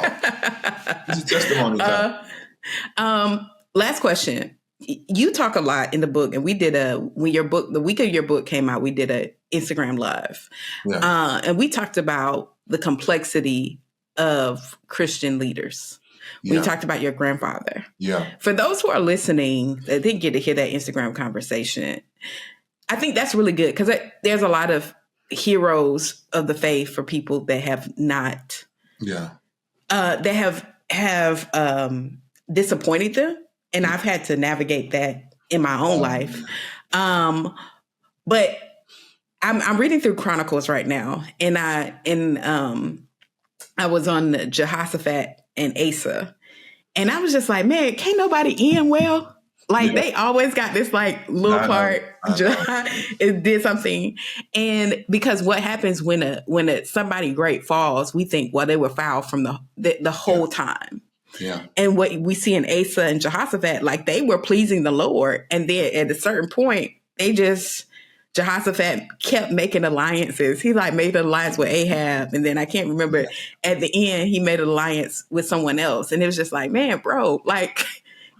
This is testimony time. Last question. You talk a lot in the book, and we did the week of your book came out, we did a Instagram live, and we talked about the complexity of Christian leaders. Yeah. We talked about your grandfather. Yeah. For those who are listening that didn't get to hear that Instagram conversation, I think that's really good because there's a lot of heroes of the faith for people that have not, that have disappointed them. And I've had to navigate that in my own life. But I'm reading through Chronicles right now, and I was on Jehoshaphat and Asa, and I was just like, man, can't nobody end well? Like Yeah. they always got this like little I know. part. I know. It did something, and because what happens when somebody great falls, we think, well, they were foul from the Yeah. whole time. Yeah. And what we see in Asa and Jehoshaphat, like they were pleasing the Lord, and then at a certain point, Jehoshaphat kept making alliances. He like made an alliance with Ahab, and then I can't remember at the end he made an alliance with someone else, and it was just like, man, bro, like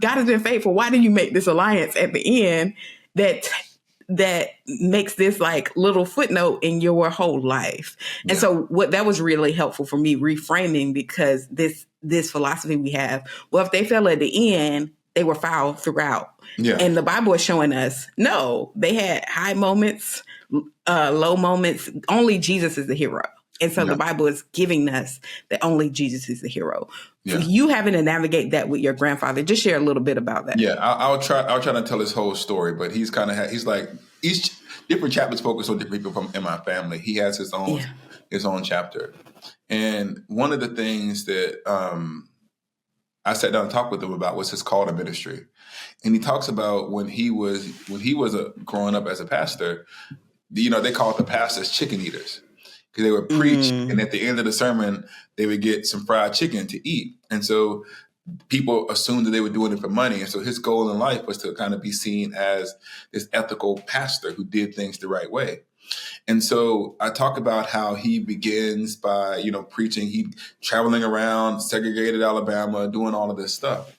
God has been faithful. Why did you make this alliance at the end that makes this like little footnote in your whole life? And so what that was really helpful for me reframing, because this philosophy we have, well, if they fell at the end, they were foul throughout. Yeah. And the Bible is showing us, no, they had high moments, low moments. Only Jesus is the hero. And so the Bible is giving us that only Jesus is the hero. Yeah. For you having to navigate that with your grandfather, just share a little bit about that. Yeah, I'll try to tell his whole story, but he's kind of he's like each different chapters focus on different people from in my family. He has his own chapter, and one of the things that I sat down and talked with him about was his call to ministry, and he talks about when he was growing up as a pastor. They called the pastors chicken eaters, because they would preach, and at the end of the sermon, they would get some fried chicken to eat. And so people assumed that they were doing it for money. And so his goal in life was to kind of be seen as this ethical pastor who did things the right way. And so I talk about how he begins by, preaching, he traveling around segregated Alabama, doing all of this stuff.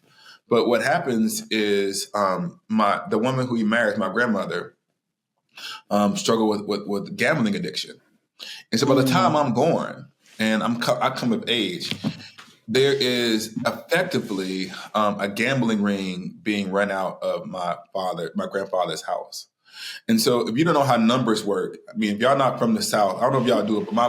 But what happens is the woman who he marries, my grandmother, struggled with gambling addiction. And so by the time I'm born and I come of age, there is effectively a gambling ring being run out of my grandfather's house. And so if you don't know how numbers work, I mean, if y'all not from the South, I don't know if y'all do it, but my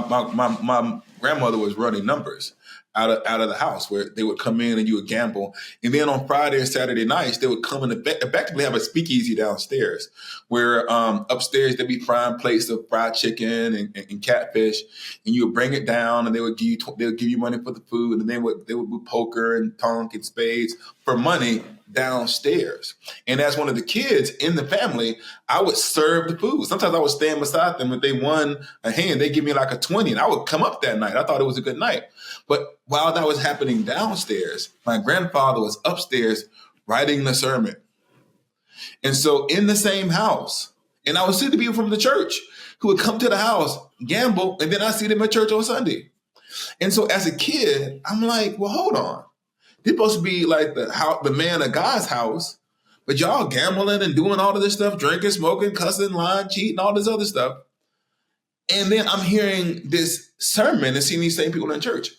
grandmother was running numbers out of the house, where they would come in and you would gamble. And then on Friday and Saturday nights, they would come and effectively have a speakeasy downstairs, where upstairs there'd be frying plates of fried chicken and catfish, and you would bring it down, and they would give you money for the food, and then they would do poker and tonk and spades for money downstairs. And as one of the kids in the family, I would serve the food. Sometimes I would stand beside them. If they won a hand, they give me like a 20, and I would come up that night. I thought it was a good night. But while that was happening downstairs, my grandfather was upstairs writing the sermon. And so in the same house, and I would see the people from the church who would come to the house, gamble, and then I see them at church on Sunday. And so as a kid, I'm like, well, hold on. They're supposed to be like the man of God's house, but y'all gambling and doing all of this stuff, drinking, smoking, cussing, lying, cheating, all this other stuff. And then I'm hearing this sermon and seeing these same people in church.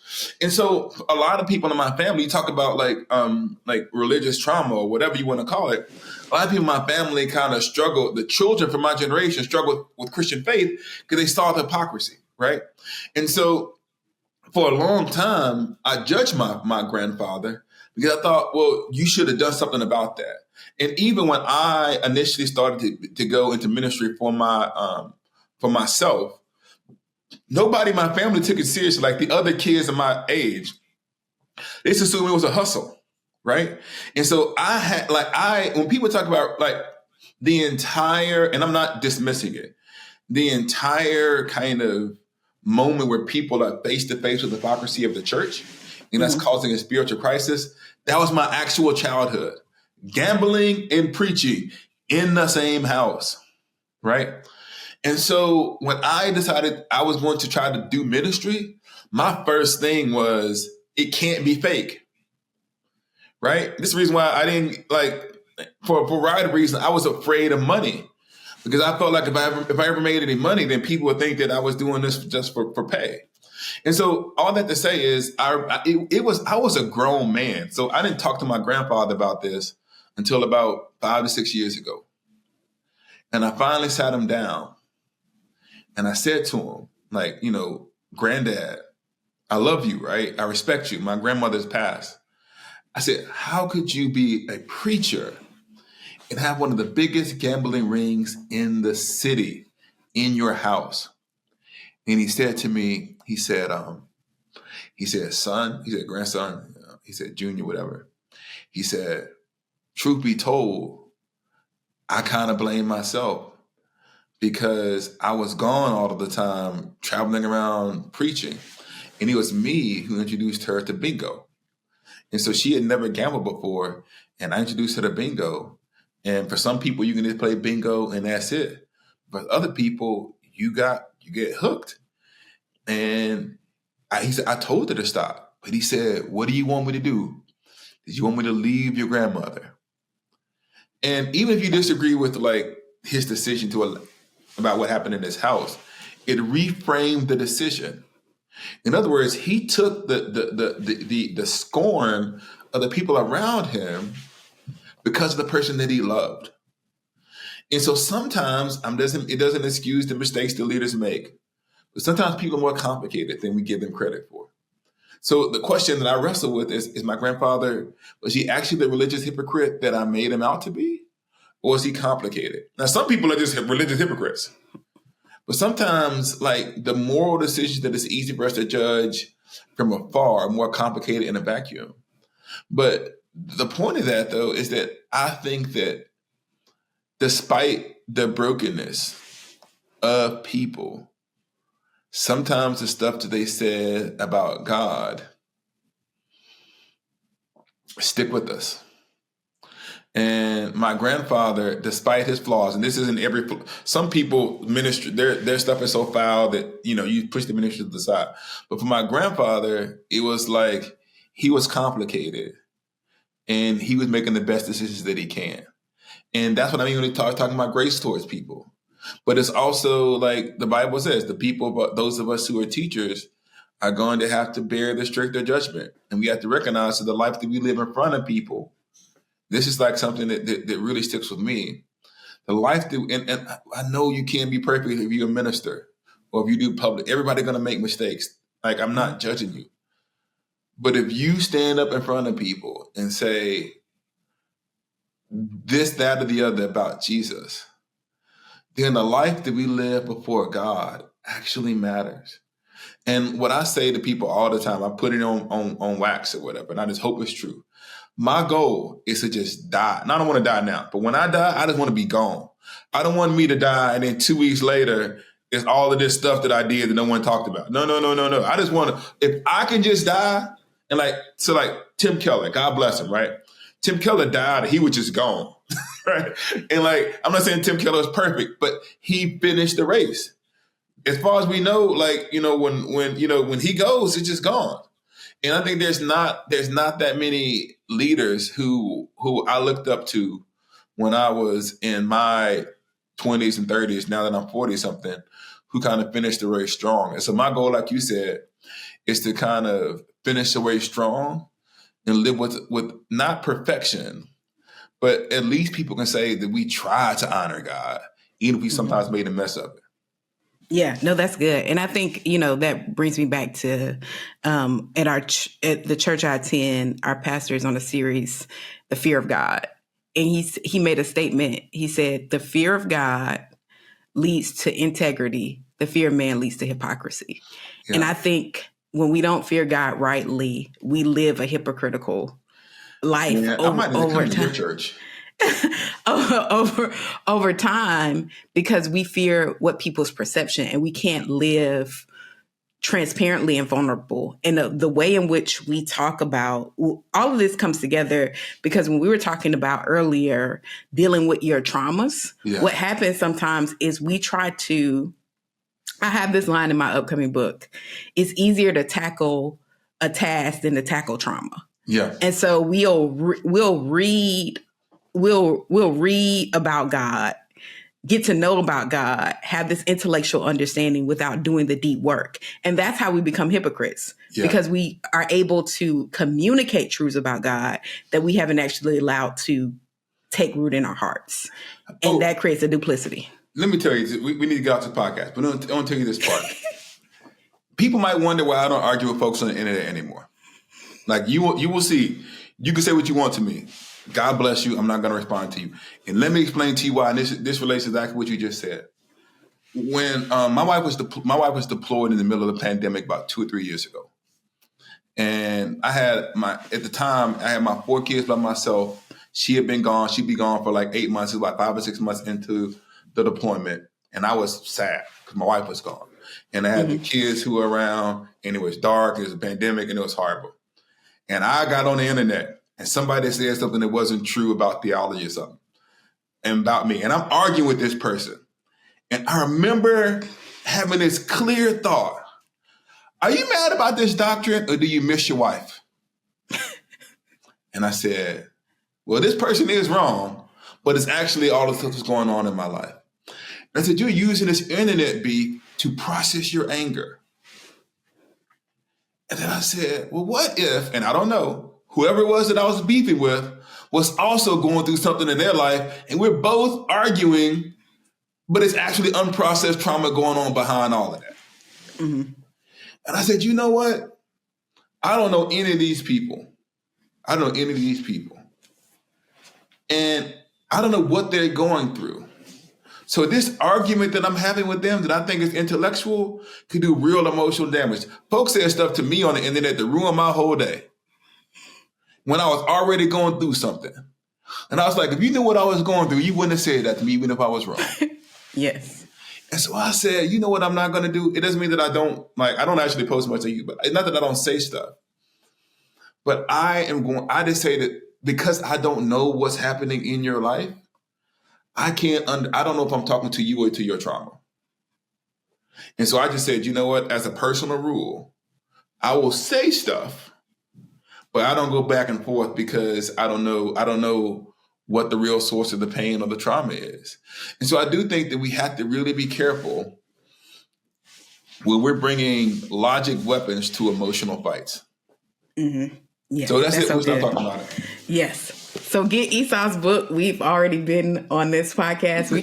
And so a lot of people in my family, you talk about like religious trauma or whatever you want to call it. A lot of people in my family kind of struggled. The children from my generation struggled with Christian faith because they saw the hypocrisy, right? And so for a long time, I judged my grandfather because I thought, well, you should have done something about that. And even when I initially started to go into ministry for myself, nobody in my family took it seriously. Like the other kids of my age, they just assumed it was a hustle, right? And so when people talk about like the entire, and I'm not dismissing it, the entire kind of moment where people are face to face with the hypocrisy of the church, and that's causing a spiritual crisis, that was my actual childhood. Gambling and preaching in the same house, right? And so when I decided I was going to try to do ministry, my first thing was, it can't be fake, right? This is the reason why I didn't, for a variety of reasons, I was afraid of money. Because I felt like if I ever made any money, then people would think that I was doing this just for pay. And so all that to say is I was a grown man. So I didn't talk to my grandfather about this until about 5 to 6 years ago. And I finally sat him down and I said to him, like, Granddad, I love you, right? I respect you. My grandmother's passed. I said, how could you be a preacher and have one of the biggest gambling rings in the city in your house? And he said to me, he said, son, he said, grandson, he said, junior, whatever. He said, truth be told, I kind of blame myself because I was gone all of the time, traveling around preaching. And it was me who introduced her to bingo. And so she had never gambled before, and I introduced her to bingo. And for some people, you can just play bingo and that's it. But other people, you get hooked. And he said, I told her to stop. But he said, what do you want me to do? Did you want me to leave your grandmother? And even if you disagree with like his decision about what happened in his house, it reframed the decision. In other words, he took the scorn of the people around him because of the person that he loved. And so sometimes it doesn't excuse the mistakes the leaders make, but sometimes people are more complicated than we give them credit for. So the question that I wrestle with is my grandfather, was he actually the religious hypocrite that I made him out to be? Or is he complicated? Now, some people are just religious hypocrites. But sometimes, like, the moral decisions that it's easy for us to judge from afar are more complicated in a vacuum. But the point of that, though, is that I think that despite the brokenness of people, sometimes the stuff that they said about God stick with us. And my grandfather, despite his flaws, and this isn't some people ministry, their stuff is so foul that, you push the ministry to the side. But for my grandfather, it was like he was complicated and he was making the best decisions that he can. And that's what I mean when we talking about grace towards people. But it's also like the Bible says, those of us who are teachers are going to have to bear the stricter judgment. And we have to recognize that the life that we live in front of people, this is like something that really sticks with me. The life and I know you can't be perfect if you're a minister or if you do public. Everybody's going to make mistakes. Like, I'm not judging you. But if you stand up in front of people and say this, that, or the other about Jesus, then the life that we live before God actually matters. And what I say to people all the time, I put it on wax or whatever, and I just hope it's true. My goal is to just die. And I don't want to die now, but when I die, I just want to be gone. I don't want me to die and then 2 weeks later, it's all of this stuff that I did that no one talked about. No. I just want to, if I can just die, and like Tim Keller, God bless him, right? Tim Keller died, he was just gone, right? And like, I'm not saying Tim Keller is perfect, but he finished the race. As far as we know, like, when he goes, it's just gone. And I think there's not that many leaders who I looked up to when I was in my 20s and 30s, now that I'm 40 something, who kind of finished the race strong. And so my goal, like you said, is to kind of finish the race strong and live with not perfection, but at least people can say that we try to honor God, even if we sometimes made a mess of it. Yeah, no, that's good. And I think, that brings me back to at the church I attend, our pastor is on a series, The Fear of God. And he made a statement. He said, the fear of God leads to integrity. The fear of man leads to hypocrisy. Yeah. And I think when we don't fear God rightly, we live a hypocritical life over time. Church. over time, because we fear what people's perception, and we can't live transparently and vulnerable. And the way in which we talk about all of this comes together because when we were talking about earlier dealing with your traumas, what happens sometimes is I have this line in my upcoming book: it's easier to tackle a task than to tackle trauma. Yeah. And so we'll read about God, get to know about God, have this intellectual understanding without doing the deep work. And that's how we become hypocrites, because we are able to communicate truths about God that we haven't actually allowed to take root in our hearts. And that creates a duplicity. Let me tell you, we need to get off the podcast, but I want to tell you this part. People might wonder why I don't argue with folks on the internet anymore. Like, you will see, you can say what you want to me. God bless you. I'm not going to respond to you. And let me explain to you why. And this relates to exactly what you just said. When my wife was deployed in the middle of the pandemic about 2 or 3 years ago, and I had my 4 kids by myself, She had been gone. She'd be gone for like 8 months. It was like 5 or 6 months into the deployment. And I was sad because my wife was gone. And I had the kids who were around, and it was dark, it was a pandemic, and it was horrible. And I got on the internet, and somebody said something that wasn't true about theology or something, and about me. And I'm arguing with this person. And I remember having this clear thought. Are you mad about this doctrine, or do you miss your wife? And I said, well, this person is wrong, but it's actually all the stuff that's going on in my life. And I said, you're using this internet beef to process your anger. And then I said, well, what if, and I don't know, whoever it was that I was beefing with was also going through something in their life, and we're both arguing, but it's actually unprocessed trauma going on behind all of that. Mm-hmm. And I said, you know what? I don't know any of these people. And I don't know what they're going through. So this argument that I'm having with them that I think is intellectual could do real emotional damage. Folks said stuff to me on the internet that ruined my whole day when I was already going through something. And I was like, if you knew what I was going through, you wouldn't have said that to me even if I was wrong. Yes. And so I said, you know what I'm not going to do? It doesn't mean that I don't actually post much on you, but it's not that I don't say stuff. But I just say that because I don't know what's happening in your life, I don't know if I'm talking to you or to your trauma. And so I just said, you know what, as a personal rule, I will say stuff, but I don't go back and forth because I don't know what the real source of the pain or the trauma is. And so I do think that we have to really be careful when we're bringing logic weapons to emotional fights. Mm-hmm. Yeah, so that's it. We'll stop talking about it. Yes. So get Esau's book. We've already been on this podcast. We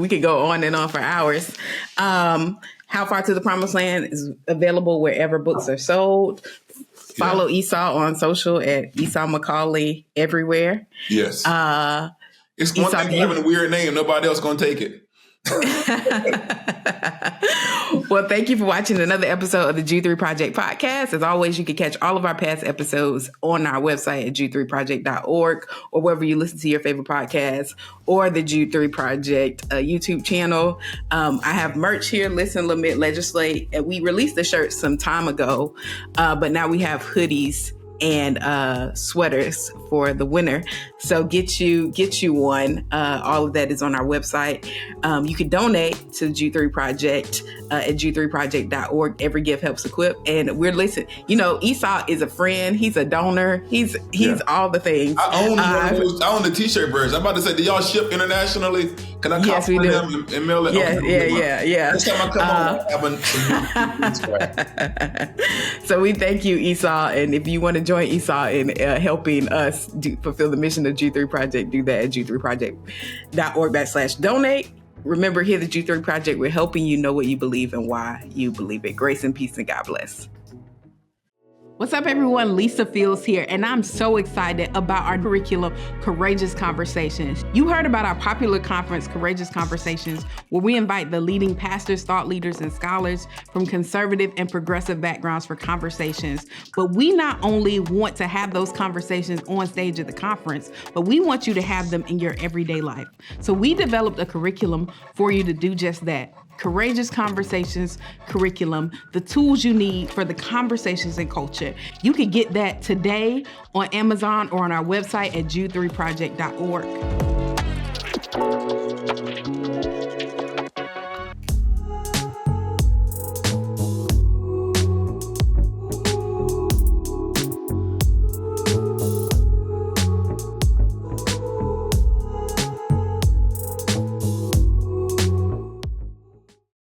could go on and on for hours. How Far to the Promised Land is available wherever books are sold. Follow Esau on social at Esau McCaulley everywhere. Yes. It's one thing having a weird name. Nobody else going to take it. Well, thank you for watching another episode of the G3 Project podcast. As always, you can catch all of our past episodes on our website at g3project.org or wherever you listen to your favorite podcasts, or the G3 Project YouTube channel. I have merch here, Listen, Lament, Legislate. And we released the shirt some time ago, but now we have hoodies and sweaters for the winter. So get you one. All of that is on our website. You can donate to G3 Project at g3project.org. Every gift helps equip. And we're listening. You know, Esau is a friend. He's a donor. He's all the things. I own the t-shirt version. I'm about to say, do y'all ship internationally? Can I copy them and mail it? Yeah. Next time I come on, So we thank you, Esau. And if you want to join Esau in helping us fulfill the mission of G3 Project, do that at g3project.org/donate. Remember, here at the G3 Project, we're helping you know what you believe and why you believe it. Grace and peace and God bless. What's up, everyone? Lisa Fields here, and I'm so excited about our curriculum, Courageous Conversations. You heard about our popular conference, Courageous Conversations, where we invite the leading pastors, thought leaders, and scholars from conservative and progressive backgrounds for conversations. But we not only want to have those conversations on stage at the conference, but we want you to have them in your everyday life. So we developed a curriculum for you to do just that. Courageous Conversations curriculum, the tools you need for the conversations in culture. You can get that today on Amazon or on our website at g3project.org.